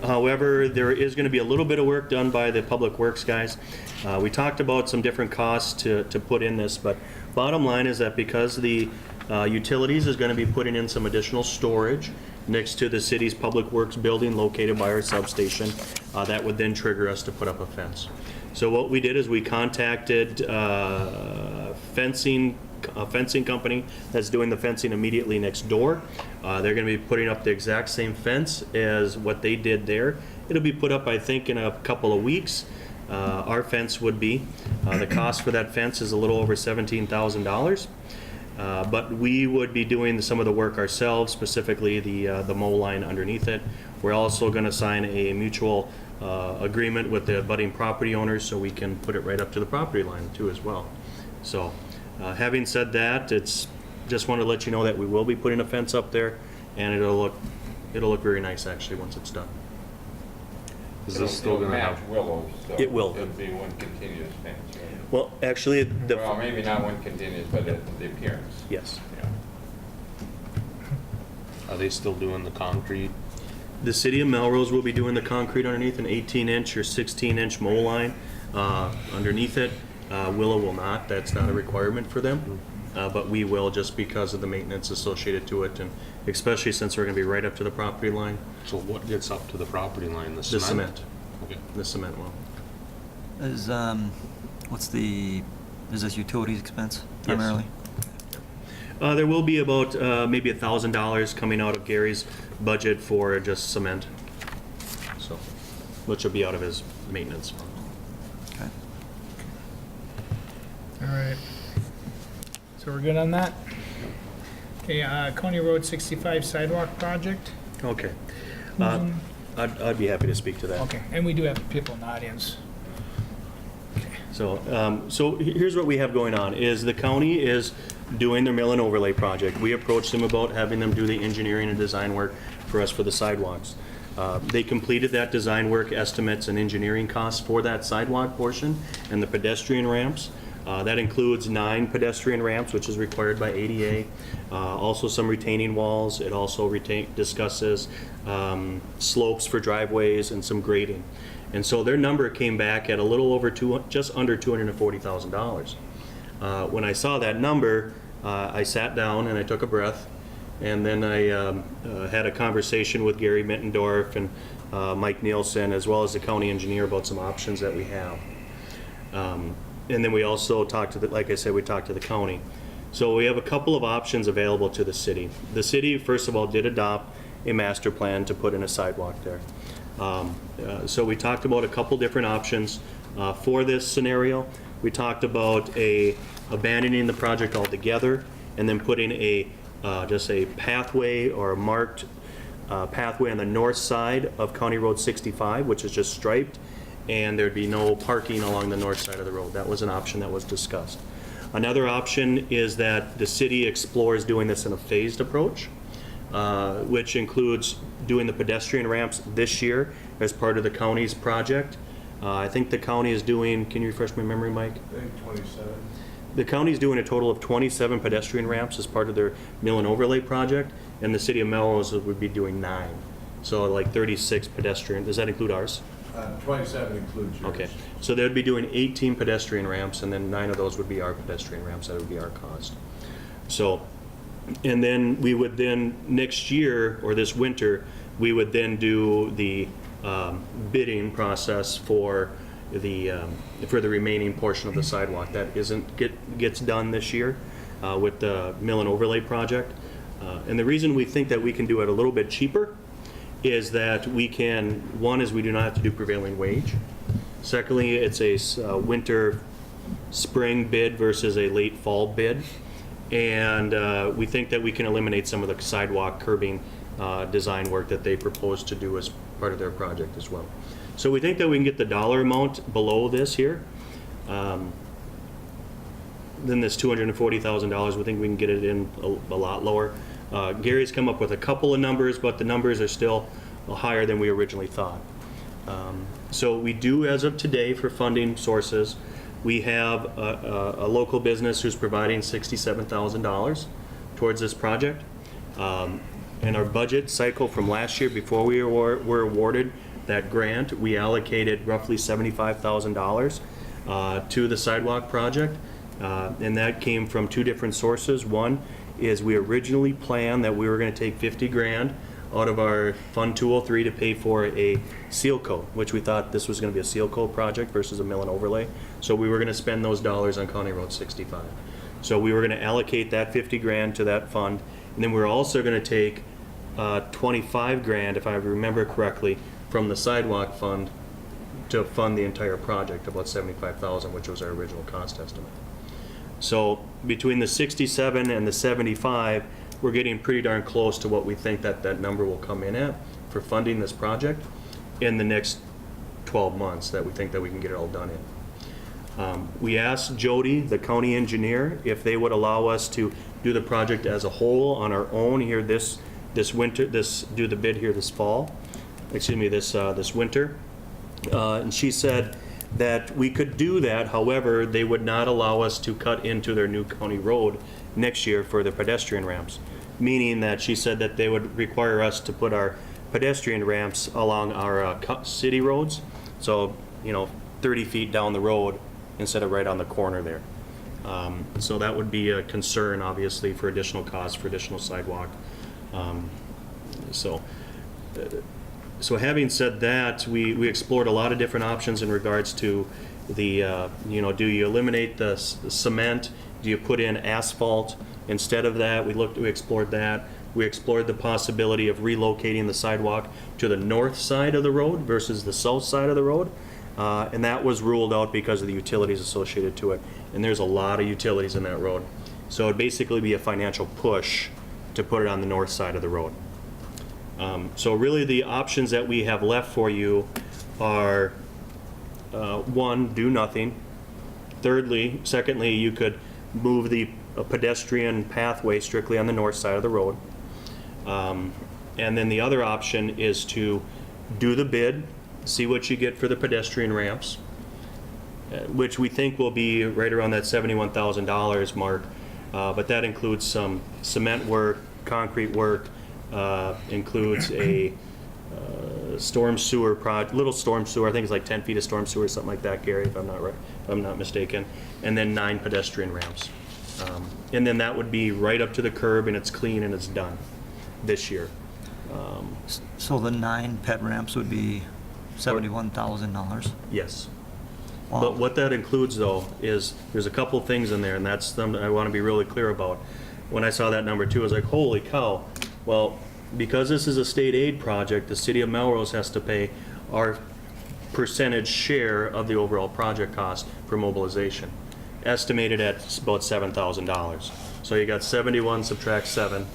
S3: However, there is going to be a little bit of work done by the public works guys. We talked about some different costs to put in this, but bottom line is that because the utilities is going to be putting in some additional storage next to the city's public works building located by our substation, that would then trigger us to put up a fence. So what we did is we contacted a fencing company that's doing the fencing immediately next door. They're going to be putting up the exact same fence as what they did there. It'll be put up, I think, in a couple of weeks. Our fence would be. The cost for that fence is a little over $17,000. But we would be doing some of the work ourselves, specifically the mow line underneath it. We're also going to sign a mutual agreement with the abutting property owners so we can put it right up to the property line too as well. So having said that, just want to let you know that we will be putting a fence up there, and it'll look very nice actually once it's done.
S9: Is this still gonna
S8: match
S9: have?
S8: Willows, so
S3: It will.
S8: It'll be one continuous fence, right?
S3: Well, actually,
S8: Well, maybe not one continuous, but the appearance.
S3: yes.
S8: Yeah.
S9: Are they still doing the concrete?
S3: The city of Melrose will be doing the concrete underneath, an 18-inch or 16-inch mow line underneath it. Willow will not, that's not a requirement for them, but we will just because of the maintenance associated to it, and especially since we're going to be right up to the property line.
S9: So what gets up to the property line? The
S3: The
S9: cement?
S3: cement,
S9: Okay.
S3: the cement will.
S4: Is, is this utilities expense primarily?
S3: There will be about maybe $1,000 coming out of Gary's budget for just cement, so, which will be out of his maintenance.
S4: Okay.
S1: All right. So we're good on that? Okay, Coney Road 65 sidewalk project.
S3: Okay. I'd be happy to speak to that.
S1: Okay, and we do have people in the audience.
S3: So here's what we have going on, is the county is doing their mill and overlay project. We approached them about having them do the engineering and design work for us for the sidewalks. They completed that design work, estimates and engineering costs for that sidewalk portion and the pedestrian ramps. That includes 9 pedestrian ramps, which is required by ADA. Also some retaining walls. It also discusses slopes for driveways and some grading. And so their number came back at a little over just under $240,000. When I saw that number, I sat down and I took a breath, and then I had a conversation with Gary Mittendorf and Mike Nielsen, as well as the county engineer, about some options that we have. And then we also talked to like I said, we talked to the county. So we have a couple of options available to the city. The city, first of all, did adopt a master plan to put in a sidewalk there. So we talked about a couple different options for this scenario. We talked about abandoning the project altogether and then putting just a pathway or a marked pathway on the north side of County Road 65, which is just striped, and there'd be no parking along the north side of the road. That was an option that was discussed. Another option is that the city explores doing this in a phased approach, which includes doing the pedestrian ramps this year as part of the county's project. I think the county is doing, can you refresh my memory, Mike?
S10: I think 27.
S3: The county's doing a total of 27 pedestrian ramps as part of their mill and overlay project, and the city of Melrose would be doing 9. So like 36 pedestrian, does that include ours?
S10: 27 includes yours.
S3: Okay, so they'd be doing 18 pedestrian ramps, and then 9 of those would be our pedestrian ramps. That would be our cost. So, and then we would then, next year, or this winter, we would then do the bidding process for the remaining portion of the sidewalk that gets done this year with the mill and overlay project. And the reason we think that we can do it a little bit cheaper is that we can, one is we do not have to do prevailing wage. Secondly, it's a winter spring bid versus a late fall bid. And we think that we can eliminate some of the sidewalk curbing design work that they propose to do as part of their project as well. So we think that we can get the dollar amount below this here. Then this $240,000, we think we can get it in a lot lower. Gary's come up with a couple of numbers, but the numbers are still higher than we originally thought. So we do, as of today, for funding sources, we have a local business who's providing $67,000 towards this project. In our budget cycle from last year, before we were awarded that grant, we allocated roughly $75,000 to the sidewalk project. And that came from 2 different sources. One is we originally planned that we were going to take 50 grand out of our Fund 203 to pay for a seal coat, which we thought this was going to be a seal coat project versus a mill and overlay. So we were going to spend those dollars on County Road 65. So we were going to allocate that 50 grand to that fund, and then we were also going to take 25 grand, if I remember correctly, from the sidewalk fund to fund the entire project, about 75,000, which was our original cost estimate. So between the 67 and the 75, we're getting pretty darn close to what we think that number will come in at for funding this project in the next 12 months that we think that we can get it all done in. We asked Jody, the county engineer, if they would allow us to do the project as a whole on our own here this winter, do the bid here this fall, excuse me, this winter. And she said that we could do that, however, they would not allow us to cut into their new county road next year for the pedestrian ramps, meaning that she said that they would require us to put our pedestrian ramps along our city roads, so 30 feet down the road instead of right on the corner there. So that would be a concern, obviously, for additional costs for additional sidewalk. So having said that, we explored a lot of different options in regards to the, do you eliminate the cement? Do you put in asphalt instead of that? We explored that. We explored the possibility of relocating the sidewalk to the north side of the road versus the south side of the road. And that was ruled out because of the utilities associated to it. And there's a lot of utilities in that road. So it'd basically be a financial push to put it on the north side of the road. So really the options that we have left for you are, 1, do nothing. Secondly, you could move the pedestrian pathway strictly on the north side of the road. And then the other option is to do the bid, see what you get for the pedestrian ramps, which we think will be right around that $71,000 mark. But that includes some cement work, concrete work, includes a storm sewer little storm sewer. I think it's like 10 feet of storm sewer, something like that, Gary, if I'm not mistaken. And then 9 pedestrian ramps. And then that would be right up to the curb, and it's clean and it's done this year.
S4: So the 9 ped ramps would be $71,000?
S3: Yes.
S4: Wow.
S3: But what that includes, though, is there's a couple things in there, and that's something I want to be really clear about. When I saw that number, too, I was like, holy cow. Well, because this is a state aid project, the city of Melrose has to pay our percentage share of the overall project cost for mobilization, estimated at about $7,000. So you got 71 subtract 7,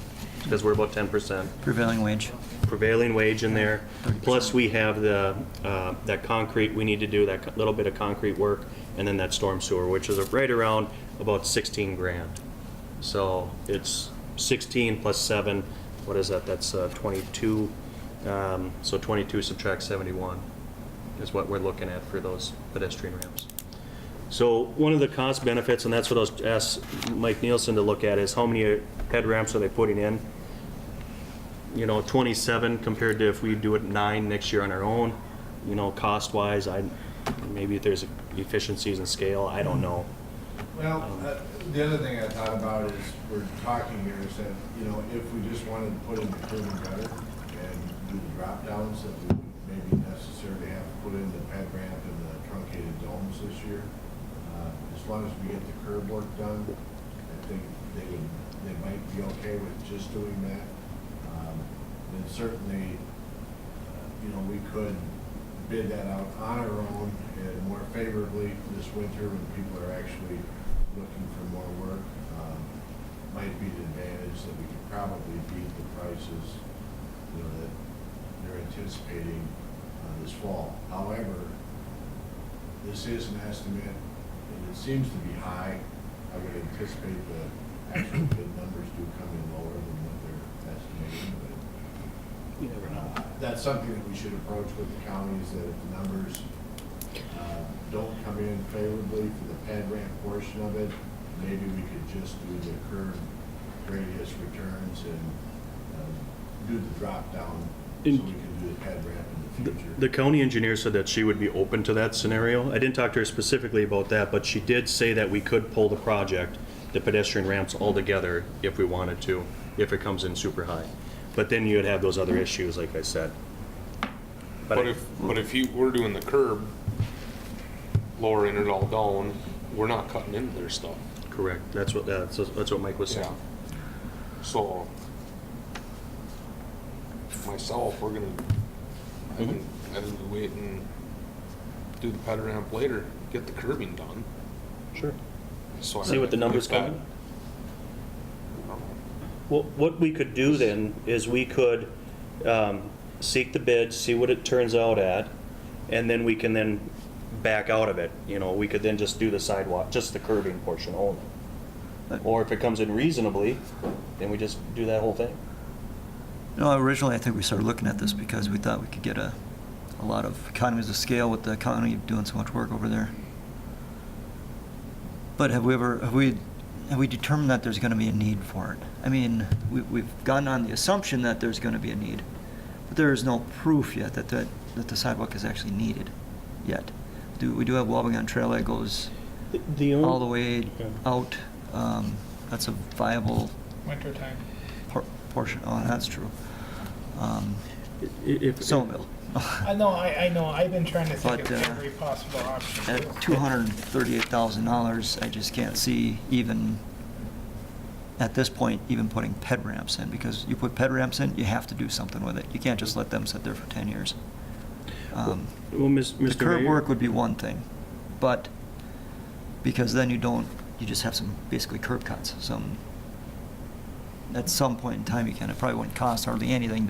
S3: because we're about 10%.
S4: Prevailing wage.
S3: Prevailing wage in there, plus we have the, that concrete, we need to do that little bit of concrete work, and then that storm sewer, which is right around about 16 grand. So it's 16 plus 7, what is that? That's 22. So 22 subtract 71 is what we're looking at for those pedestrian ramps. So one of the cost benefits, and that's what I was asked Mike Nielsen to look at, is how many ped ramps are they putting in? You know, 27 compared to if we do it 9 next year on our own. You know, cost-wise, maybe there's efficiencies in scale, I don't know.
S10: Well, the other thing I thought about is, we're talking here, is that, you know, if we just wanted to put in the curb and gutter and do the drop downs, that we would maybe necessarily have to put in the ped ramp and the truncated domes this year. As long as we get the curb work done, I think they might be okay with just doing that. And certainly, you know, we could bid that out on our own and more favorably this winter when people are actually looking for more work. Might be the advantage that we could probably beat the prices, you know, that they're anticipating this fall. However, this is an estimate, and it seems to be high. I would anticipate the actual bid numbers do come in lower than what they're estimating, but that's something that we should approach with the county, is that if the numbers don't come in favorably for the ped ramp portion of it, maybe we could just do the curb radius returns and do the drop down, so we can do the ped ramp in the future.
S3: The county engineer said that she would be open to that scenario. I didn't talk to her specifically about that, but she did say that we could pull the project, the pedestrian ramps, all together if we wanted to, if it comes in super high. But then you would have those other issues, like I said.
S9: But if we're doing the curb, lowering it all down, we're not cutting into their stuff.
S3: Correct. That's what Mike was saying.
S9: Yeah. So, myself, I think wait and do the ped ramp later, get the curbing done.
S3: Sure.
S9: So
S3: See what the numbers come in. Well, what we could do then is we could seek the bids, see what it turns out at, and then we can then back out of it. You know, we could then just do the sidewalk, just the curbing portion only. Or if it comes in reasonably, then we just do that whole thing.
S4: No, originally I think we started looking at this because we thought we could get a lot of economies of scale with the county doing so much work over there. But have we determined that there's going to be a need for it? I mean, we've gotten on the assumption that there's going to be a need, but there is no proof yet that the sidewalk is actually needed yet. We do have Wabagon Trail that goes all the way out. That's a viable
S1: Wintertime.
S4: portion. Oh, that's true.
S3: If
S4: Somerville.
S1: I know, I've been trying to think
S4: But,
S1: of every possible option.
S4: At $238,000, I just can't see even, at this point, even putting ped ramps in, because you put ped ramps in, you have to do something with it. You can't just let them sit there for 10 years.
S3: well,
S4: The
S3: Mr.
S4: curb
S3: Mayor,
S4: work would be one thing, but, because then you just have some basically curb cuts. At some point in time, it probably wouldn't cost hardly anything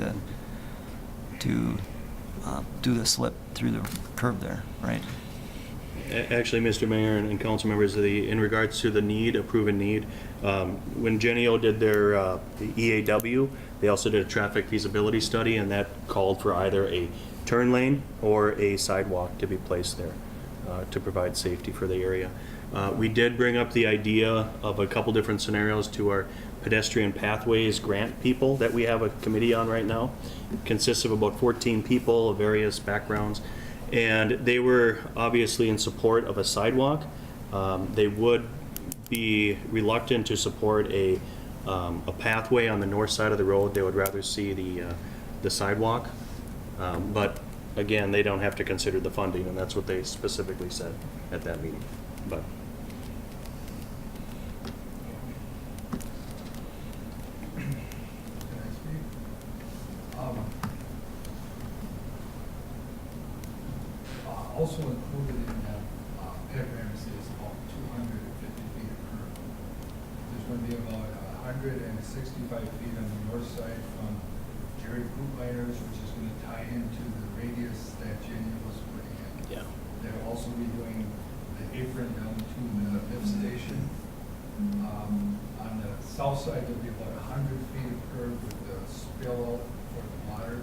S4: to do the slip through the curb there, right?
S3: Actually, Mr. Mayor and council members, in regards to the need, a proven need, when Genio did their the EAW, they also did a traffic feasibility study, and that called for either a turn lane or a sidewalk to be placed there to provide safety for the area. We did bring up the idea of a couple different scenarios to our pedestrian pathways grant people that we have a committee on right now. It consists of about 14 people of various backgrounds, and they were obviously in support of a sidewalk. They would be reluctant to support a pathway on the north side of the road. They would rather see the sidewalk, but again, they don't have to consider the funding, and that's what they specifically said at that meeting. But
S11: included in that headramps is about 250 feet of curb. There's going to be about 165 feet on the north side from Jerry Bootliners, which is going to tie into the radius that Jenny was putting in.
S3: Yeah.
S11: They'll also be doing the apron down to the lift station. On the south side, there'll be about 100 feet of curb with the spill out for the water.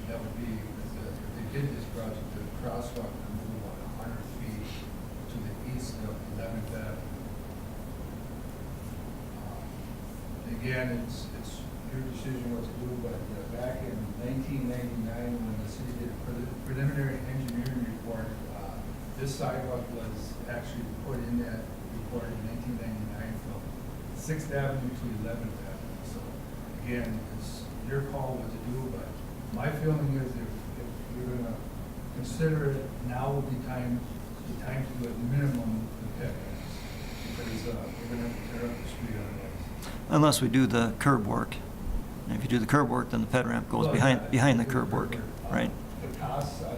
S11: That would be, if they did this project, the crosswalk would move about 100 feet to the east of 11th Avenue. Again, it's your decision what to do, but back in 1999, when the city did a preliminary engineering report, this sidewalk was actually put in that report in 1999 from 6th Avenue to 11th Avenue. So again, it's your call what to do, but my feeling is if you're going to consider it, now would be the time to do at minimum the pit, because we're going to have to tear up the street otherwise.
S4: Unless we do the curb work. And if you do the curb work, then the ped ramp goes
S11: Well,
S4: behind,
S11: yeah,
S4: behind the curb work, right?
S11: The costs, I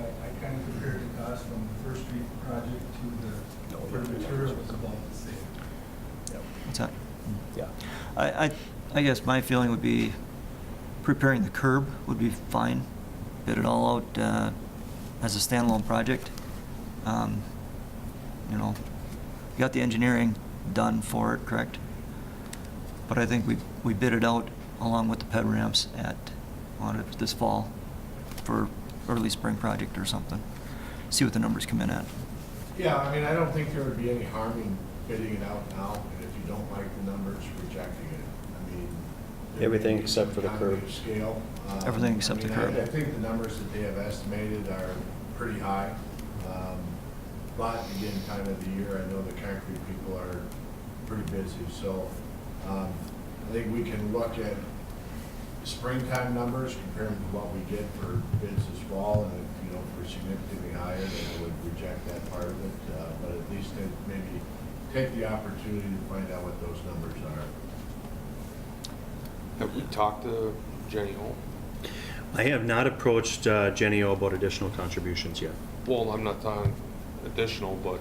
S11: kind of compared the cost from the First Street project to the material was about the same.
S4: What's that?
S3: Yeah.
S4: I guess my feeling would be preparing the curb would be fine. Bid it all out as a standalone project. You know, you got the engineering done for it, correct? But I think we bid it out along with the ped ramps this fall for early spring project or something. See what the numbers come in at.
S10: Yeah, I mean, I don't think there would be any harm in bidding it out now, and if you don't like the numbers, rejecting it. I mean. there
S3: Everything
S10: may be
S3: except for the
S10: economy
S3: curb.
S10: of Scale.
S4: Everything except the curb.
S10: I think the numbers that they have estimated are pretty high. But again, time of the year, I know the concrete people are pretty busy, so I think we can look at springtime numbers, compare them to what we get for bids this fall, and if, you know, if we're significantly higher, then I would reject that part of it, but at least to maybe take the opportunity to find out what those numbers are.
S9: Have we talked to Jenny O?
S3: I have not approached Jenny O about additional contributions yet.
S9: Well, I'm not talking additional, but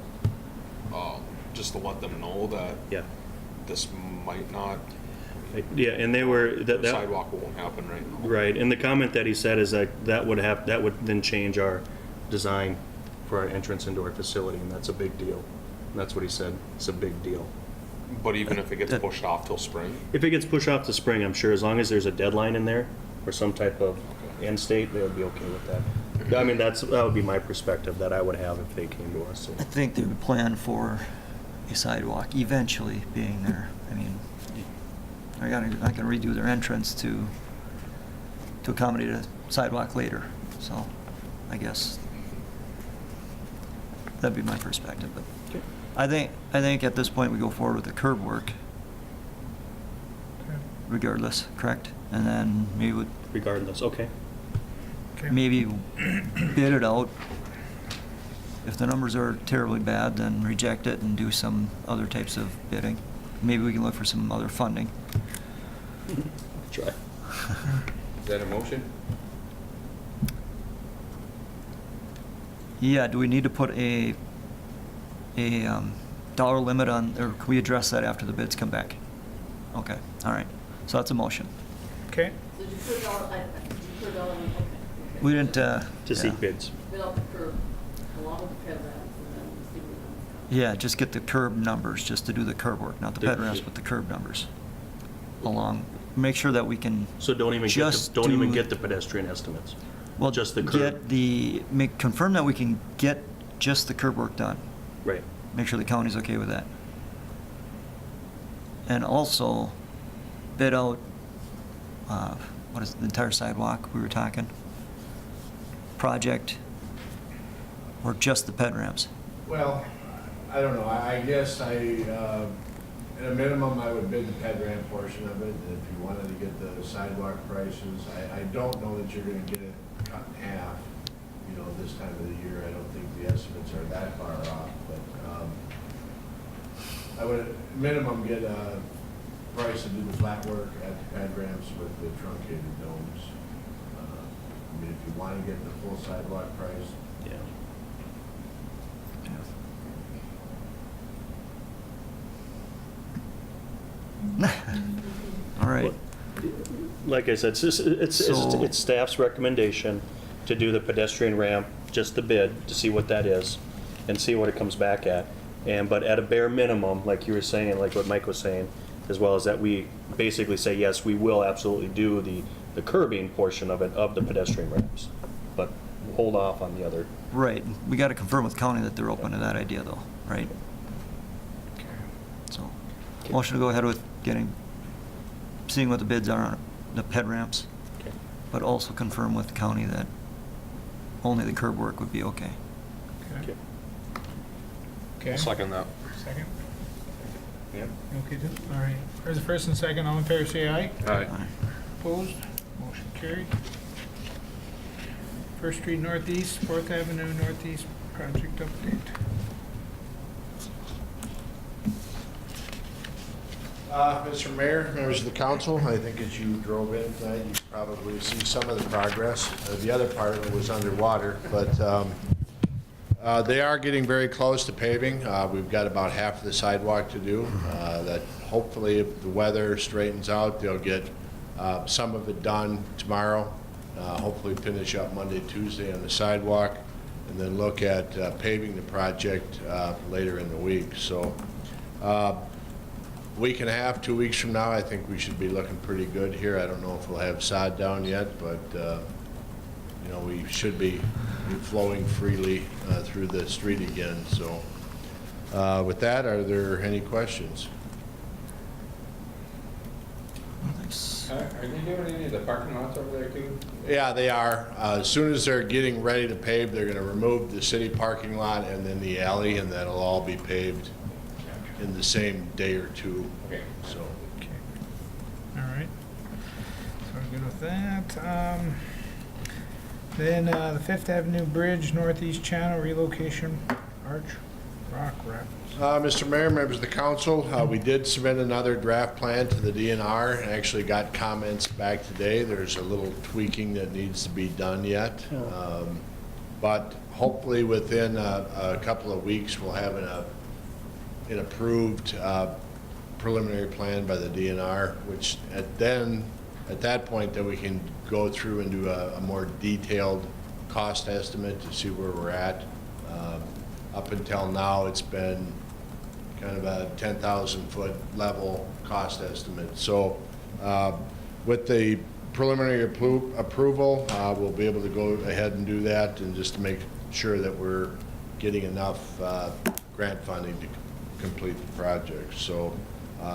S9: just to let them know that
S3: Yeah.
S9: this might not,
S3: Yeah, and they were,
S9: the
S3: that,
S9: sidewalk won't happen right now.
S3: right, and the comment that he said is that would then change our design for our entrance into our facility, and that's a big deal. And that's what he said, it's a big deal.
S9: But even if it gets pushed off till spring?
S3: If it gets pushed off to spring, I'm sure as long as there's a deadline in there, or some type of end state, they would be okay with that. I mean, that would be my perspective that I would have if they came to us.
S4: I think they would plan for a sidewalk eventually being there. I mean, they're not gonna redo their entrance to accommodate a sidewalk later. So, I guess that'd be my perspective. But
S3: Okay.
S4: I think at this point we go forward with the curb work, regardless, correct? And then
S3: Regardless, okay.
S4: maybe bid it out. If the numbers are terribly bad, then reject it and do some other types of bidding. Maybe we can look for some other funding.
S3: Try.
S8: Is that a motion?
S4: Yeah, do we need to put a dollar limit on, or can we address that after the bids come back? Okay, all right. So that's a motion.
S1: Okay,
S12: So did you put it all, okay.
S4: We didn't,
S3: To
S4: yeah.
S3: seek bids.
S12: Without the curb, along with the ped ramps, and then see what comes.
S4: Yeah, just get the curb numbers, just to do the curb work, not the ped ramps, but the curb numbers. Along, make sure that we can.
S3: So don't even
S4: just
S3: get the pedestrian estimates.
S4: Well,
S3: just the curb.
S4: confirm that we can get just the curb work done.
S3: Right.
S4: Make sure the county's okay with that. And also bid out, what is it, the entire sidewalk we were talking? Project, or just the ped ramps?
S10: Well, I don't know, I guess at a minimum, I would bid the ped ramp portion of it, and if you wanted to get the sidewalk prices, I don't know that you're gonna get it cut in half, you know, this time of the year. I don't think the estimates are that far off, but I would at minimum get a price to do the flat work at the ped ramps with the truncated domes. I mean, if you wanna get the full sidewalk price,
S3: Yeah.
S4: All right.
S3: Like I said, it's staff's recommendation to do the pedestrian ramp, just the bid, to see what that is, and see what it comes back at. But at a bare minimum, like you were saying, like what Mike was saying, as well as that we basically say, yes, we will absolutely do the curbing portion of it, of the pedestrian ramps, but hold off on the other.
S4: Right. We got to confirm with county that they're open to that idea, though, right? So, motion to go ahead with seeing what the bids are on the ped ramps,
S3: Okay.
S4: but also confirm with the county that only the curb work would be okay.
S1: Okay.
S3: Okay.
S1: Okay.
S9: Second that.
S1: Second.
S3: Yep.
S1: Okay, all right. There's a first and second. All in favor, say aye.
S9: Aye.
S4: Aye.
S1: Opposed? Motion carried. First Street Northeast, 4th Avenue Northeast project update.
S10: Mr. Mayor, members of the council, I think as you drove in tonight, you probably see some of the progress. The other part of it was underwater, but they are getting very close to paving. We've got about half of the sidewalk to do. That hopefully, if the weather straightens out, they'll get some of it done tomorrow. Hopefully finish up Monday, Tuesday on the sidewalk, and then look at paving the project later in the week. So week and a half, 2 weeks from now, I think we should be looking pretty good here. I don't know if we'll have sod down yet, but you know, we should be flowing freely through the street again. So with that, are there any questions?
S4: Thanks.
S8: Are they doing any of the parking lots over there too?
S10: Yeah, they are. As soon as they're getting ready to pave, they're going to remove the city parking lot and then the alley, and that'll all be paved in the same day or two.
S8: Okay.
S10: So.
S1: Okay. All right. So we're good with that. Then the 5th Avenue Bridge Northeast Channel relocation arch rock rapids.
S10: Mr. Mayor, members of the council, we did submit another draft plan to the DNR and actually got comments back today. There's a little tweaking that needs to be done yet. But hopefully within a couple of weeks, we'll have an approved preliminary plan by the DNR, which at that point, then we can go through and do a more detailed cost estimate to see where we're at. Up until now, it's been kind of a 10,000-foot level cost estimate. So with the preliminary approval, we'll be able to go ahead and do that, and just to make sure that we're getting enough grant funding to complete the project. So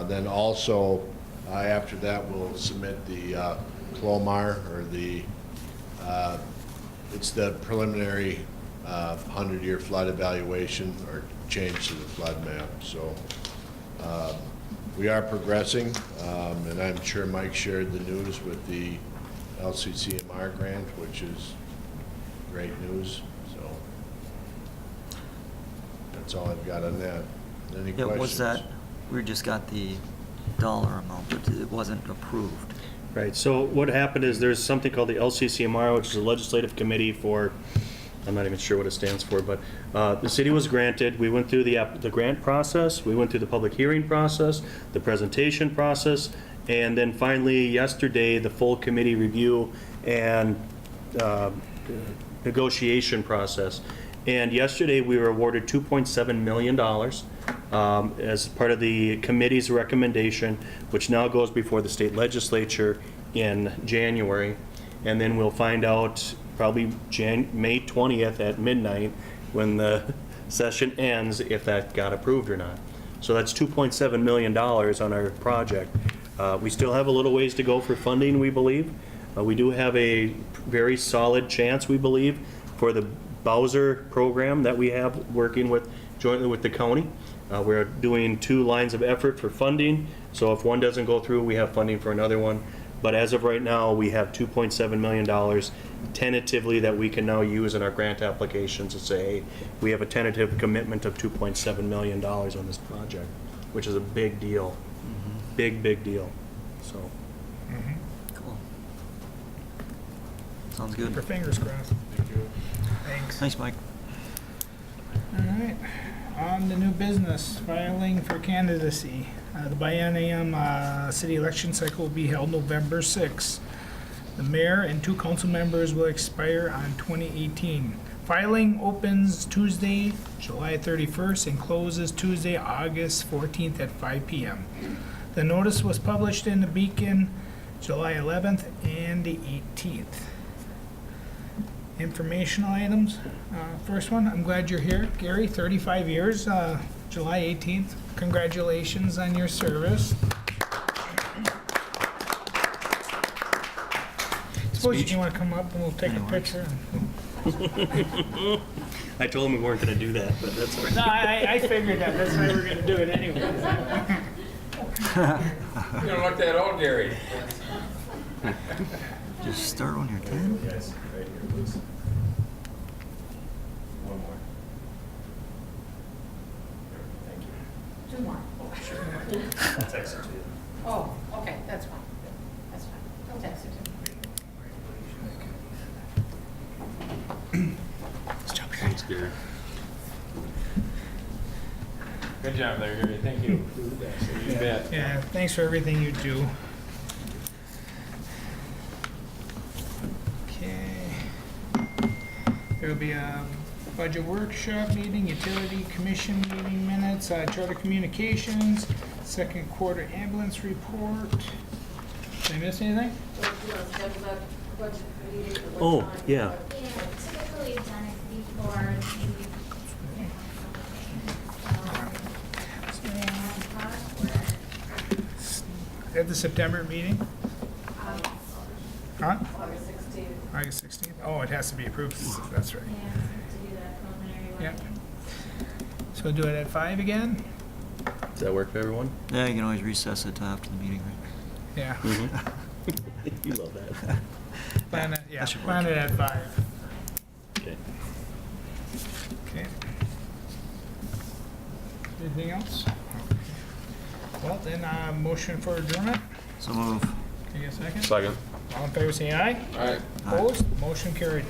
S10: then also, after that, we'll submit the CLOMAR, or it's the preliminary 100-year flood evaluation, or change to the flood map. So we are progressing, and I'm sure Mike shared the news with the LCCMR grant, which is great news. So that's all I've got on that. Any
S4: Yeah,
S10: questions?
S4: was that, we just got the dollar amount, but it wasn't approved.
S3: Right, so what happened is there's something called the LCCMR, which is a legislative committee for, I'm not even sure what it stands for, but the city was granted. We went through the grant process, we went through the public hearing process, the presentation process, and then finally yesterday, the full committee review and negotiation process. And yesterday, we were awarded $2.7 million as part of the committee's recommendation, which now goes before the state legislature in January. And then we'll find out probably May 20th at midnight, when the session ends, if that got approved or not. So that's $2.7 million on our project. We still have a little ways to go for funding, we believe. We do have a very solid chance, we believe, for the Bowser program that we have working with jointly with the county. We're doing 2 lines of effort for funding, so if one doesn't go through, we have funding for another one. But as of right now, we have $2.7 million tentatively that we can now use in our grant applications to say, hey, we have a tentative commitment of $2.7 million on this project, which is a big deal. Big deal. So.
S4: Cool. Sounds good.
S1: Keep our fingers crossed.
S10: Thank you.
S1: Thanks.
S4: Thanks, Mike.
S1: All right. On the new business, filing for candidacy. The biennium city election cycle will be held November 6th. The mayor and 2 council members will expire on 2018. Filing opens Tuesday, July 31st, and closes Tuesday, August 14th at 5 p.m. The notice was published in the Beacon July 11th and the 18th. Informational items. First one, I'm glad you're here. Gary, 35 years, July 18th. Congratulations on your service. Suppose you want to come up and we'll take a picture.
S3: I told him we weren't going to do that, but that's all right.
S1: No, I figured that. That's why we're going to do it anyway.
S8: You don't look that old, Gary.
S4: Just start when you're 10.
S2: Yes, right here, please. One more. Thank you.
S12: 2 more.
S2: I'll text it to you.
S12: Oh, okay, that's fine. That's fine. I'll text it to you.
S9: Thanks, Gary.
S8: Good job there, Gary. Thank you. You bet.
S1: Yeah, thanks for everything you do. Okay. There'll be a budget workshop meeting, utility commission meeting minutes, charter communications, second quarter ambulance report. Did I miss anything?
S3: Oh, yeah.
S13: Yeah, typically we've done it before.
S1: At the September meeting? Huh?
S12: August 16th.
S1: August 16th? Oh, it has to be approved. That's right.
S13: Yeah, to do that preliminary one.
S1: Yep. So we'll do it at 5 again?
S3: Does that work for everyone?
S4: Yeah, you can always recess it till after the meeting, right?
S1: Yeah.
S3: You love that.
S1: Plan it, yeah,
S4: That should
S1: plan
S4: work.
S1: it at 5.
S3: Okay.
S1: Okay. Anything else? Well, then, motion for adjournment.
S4: So move.
S1: Can you get a second?
S9: Second.
S1: All in favor, say aye.
S8: All right.
S1: Opposed? Motion carried.